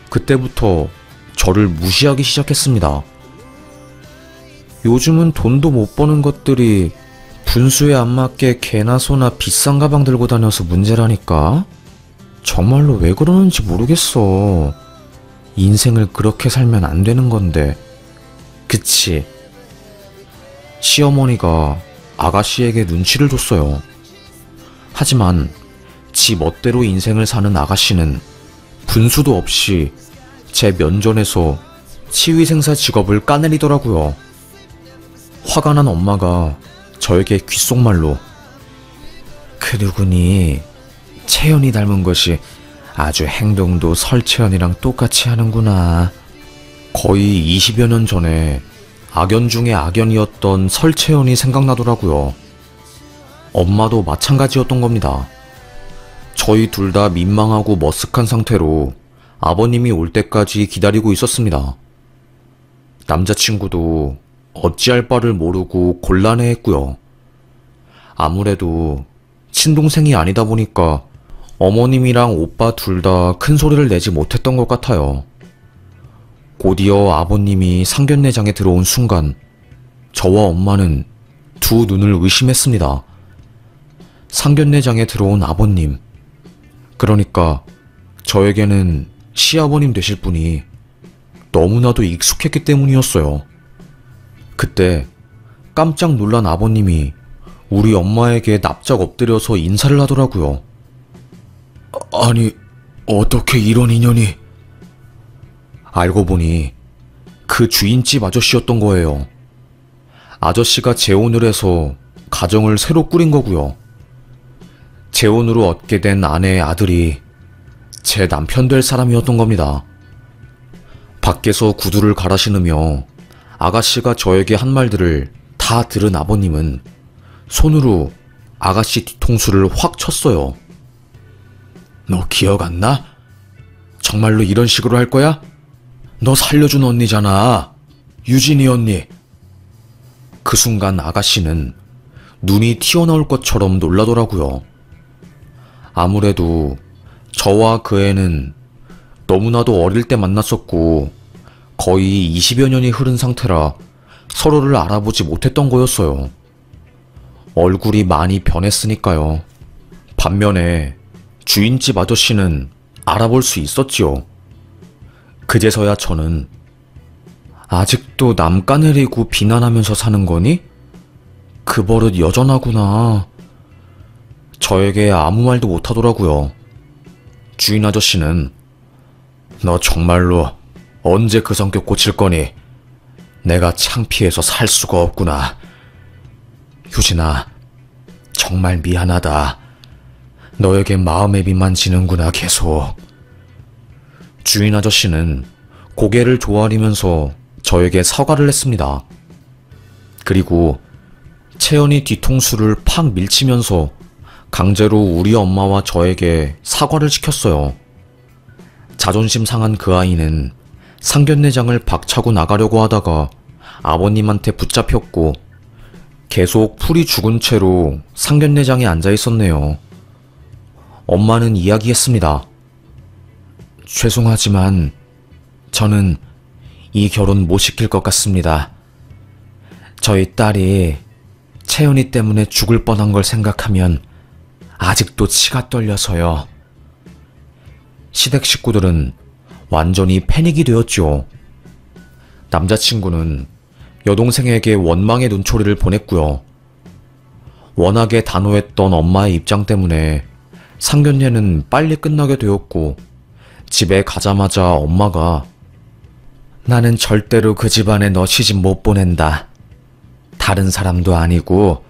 그때부터 저를 무시하기 시작했습니다. 요즘은 돈도 못 버는 것들이 분수에 안 맞게 개나 소나 비싼 가방 들고 다녀서 문제라니까? 정말로 왜 그러는지 모르겠어. 인생을 그렇게 살면 안 되는 건데. 그치? 시어머니가 아가씨에게 눈치를 줬어요. 하지만 지 멋대로 인생을 사는 아가씨는 분수도 없이 제 면전에서 치위생사 직업을 까내리더라고요. 화가 난 엄마가 저에게 귓속말로 그 누구니 채연이 닮은 것이 아주 행동도 설채연이랑 똑같이 하는구나. 거의 20여 년 전에 악연 중에 악연이었던 설채연이 생각나더라고요. 엄마도 마찬가지였던 겁니다. 저희 둘 다 민망하고 머쓱한 상태로 아버님이 올 때까지 기다리고 있었습니다. 남자친구도 어찌할 바를 모르고 곤란해했고요. 아무래도 친동생이 아니다 보니까 어머님이랑 오빠 둘 다 큰 소리를 내지 못했던 것 같아요. 곧이어 아버님이 상견례장에 들어온 순간 저와 엄마는 두 눈을 의심했습니다. 상견례장에 들어온 아버님, 그러니까 저에게는 시아버님 되실 분이 너무나도 익숙했기 때문이었어요. 그때 깜짝 놀란 아버님이 우리 엄마에게 납작 엎드려서 인사를 하더라고요. 아니, 어떻게 이런 인연이... 알고 보니 그 주인집 아저씨였던 거예요. 아저씨가 재혼을 해서 가정을 새로 꾸린 거고요. 재혼으로 얻게 된 아내의 아들이 제 남편 될 사람이었던 겁니다. 밖에서 구두를 갈아 신으며 아가씨가 저에게 한 말들을 다 들은 아버님은 손으로 아가씨 뒤통수를 확 쳤어요. 너 기억 안 나? 정말로 이런 식으로 할 거야? 너 살려준 언니잖아. 유진이 언니. 그 순간 아가씨는 눈이 튀어나올 것처럼 놀라더라고요. 아무래도 저와 그 애는 너무나도 어릴 때 만났었고 거의 20여 년이 흐른 상태라 서로를 알아보지 못했던 거였어요. 얼굴이 많이 변했으니까요. 반면에 주인집 아저씨는 알아볼 수 있었지요. 그제서야 저는 아직도 남 까내리고 비난하면서 사는 거니? 그 버릇 여전하구나. 저에게 아무 말도 못하더라고요. 주인 아저씨는 너 정말로 언제 그 성격 고칠 거니? 내가 창피해서 살 수가 없구나. 유진아, 정말 미안하다. 너에게 마음의 빚만 지는구나 계속. 주인 아저씨는 고개를 조아리면서 저에게 사과를 했습니다. 그리고 채연이 뒤통수를 팍 밀치면서 강제로 우리 엄마와 저에게 사과를 시켰어요. 자존심 상한 그 아이는 상견례장을 박차고 나가려고 하다가 아버님한테 붙잡혔고 계속 풀이 죽은 채로 상견례장에 앉아 있었네요. 엄마는 이야기했습니다. 죄송하지만 저는 이 결혼 못 시킬 것 같습니다. 저희 딸이 채연이 때문에 죽을 뻔한 걸 생각하면 아직도 치가 떨려서요. 시댁 식구들은 완전히 패닉이 되었죠. 남자친구는 여동생에게 원망의 눈초리를 보냈고요. 워낙에 단호했던 엄마의 입장 때문에 상견례는 빨리 끝나게 되었고 집에 가자마자 엄마가 나는 절대로 그 집안에 너 시집 못 보낸다. 다른 사람도 아니고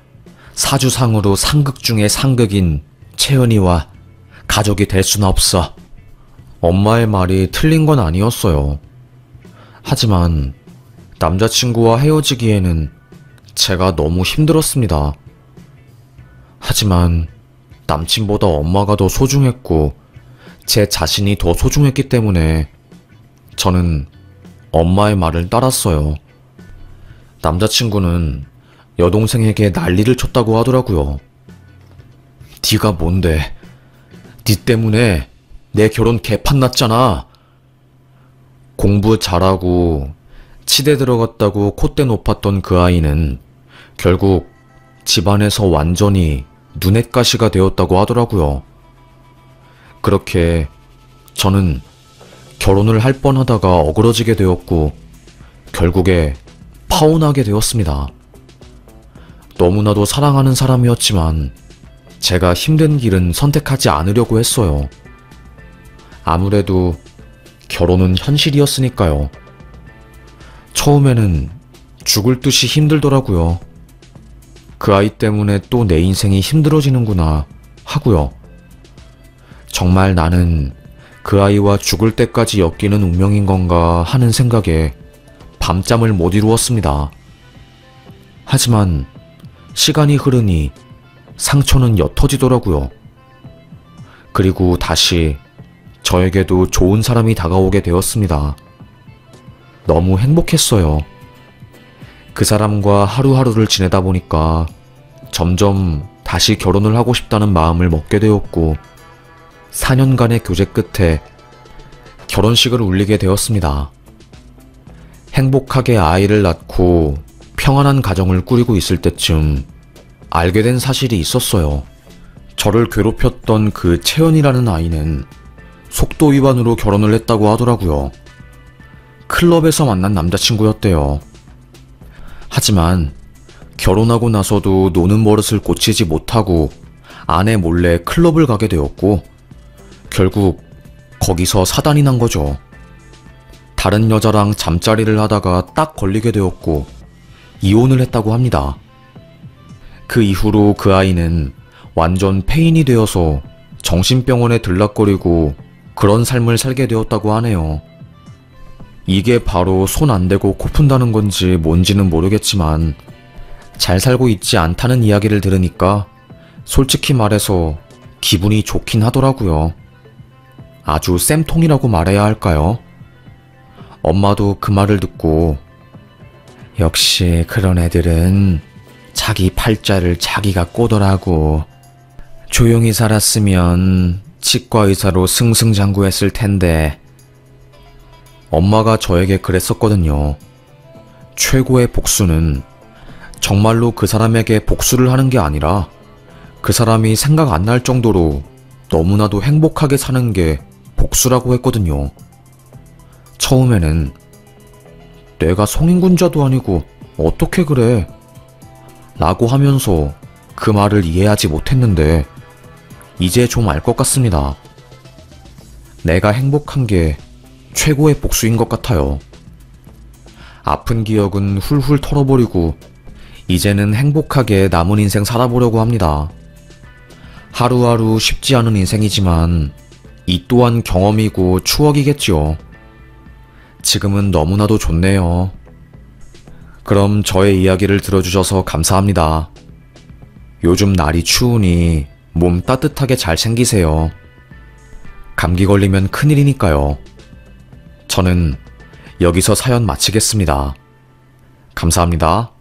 사주상으로 상극 중에 상극인 채연이와 가족이 될 수는 없어. 엄마의 말이 틀린 건 아니었어요. 하지만 남자친구와 헤어지기에는 제가 너무 힘들었습니다. 하지만 남친보다 엄마가 더 소중했고 제 자신이 더 소중했기 때문에 저는 엄마의 말을 따랐어요. 남자친구는 여동생에게 난리를 쳤다고 하더라고요. 네가 뭔데? 네 때문에 내 결혼 개판 났잖아. 공부 잘하고 치대 들어갔다고 콧대 높았던 그 아이는 결국 집안에서 완전히 눈엣가시가 되었다고 하더라고요. 그렇게 저는 결혼을 할 뻔하다가 어그러지게 되었고 결국에 파혼하게 되었습니다. 너무나도 사랑하는 사람이었지만 제가 힘든 길은 선택하지 않으려고 했어요. 아무래도 결혼은 현실이었으니까요. 처음에는 죽을 듯이 힘들더라고요. 그 아이 때문에 또 내 인생이 힘들어지는구나 하고요. 정말 나는 그 아이와 죽을 때까지 엮이는 운명인 건가 하는 생각에 밤잠을 못 이루었습니다. 하지만 시간이 흐르니 상처는 옅어지더라고요. 그리고 다시 저에게도 좋은 사람이 다가오게 되었습니다. 너무 행복했어요. 그 사람과 하루하루를 지내다 보니까 점점 다시 결혼을 하고 싶다는 마음을 먹게 되었고 4년간의 교제 끝에 결혼식을 올리게 되었습니다. 행복하게 아이를 낳고 평안한 가정을 꾸리고 있을 때쯤 알게 된 사실이 있었어요. 저를 괴롭혔던 그 채연이라는 아이는 속도 위반으로 결혼을 했다고 하더라고요. 클럽에서 만난 남자친구였대요. 하지만 결혼하고 나서도 노는 버릇을 고치지 못하고 아내 몰래 클럽을 가게 되었고 결국 거기서 사단이 난 거죠. 다른 여자랑 잠자리를 하다가 딱 걸리게 되었고 이혼을 했다고 합니다. 그 이후로 그 아이는 완전 폐인이 되어서 정신병원에 들락거리고 그런 삶을 살게 되었다고 하네요. 이게 바로 손 안 대고 코 푼다는 건지 뭔지는 모르겠지만 잘 살고 있지 않다는 이야기를 들으니까 솔직히 말해서 기분이 좋긴 하더라고요. 아주 쌤통이라고 말해야 할까요? 엄마도 그 말을 듣고 역시 그런 애들은 자기 팔자를 자기가 꼬더라고. 조용히 살았으면 치과의사로 승승장구했을 텐데. 엄마가 저에게 그랬었거든요. 최고의 복수는 정말로 그 사람에게 복수를 하는 게 아니라 그 사람이 생각 안 날 정도로 너무나도 행복하게 사는 게 복수라고 했거든요. 처음에는 내가 성인군자도 아니고 어떻게 그래? 라고 하면서 그 말을 이해하지 못했는데 이제 좀 알 것 같습니다. 내가 행복한 게 최고의 복수인 것 같아요. 아픈 기억은 훌훌 털어버리고 이제는 행복하게 남은 인생 살아보려고 합니다. 하루하루 쉽지 않은 인생이지만 이 또한 경험이고 추억이겠지요. 지금은 너무나도 좋네요. 그럼 저의 이야기를 들어주셔서 감사합니다. 요즘 날이 추우니 몸 따뜻하게 잘 챙기세요. 감기 걸리면 큰일이니까요. 저는 여기서 사연 마치겠습니다. 감사합니다.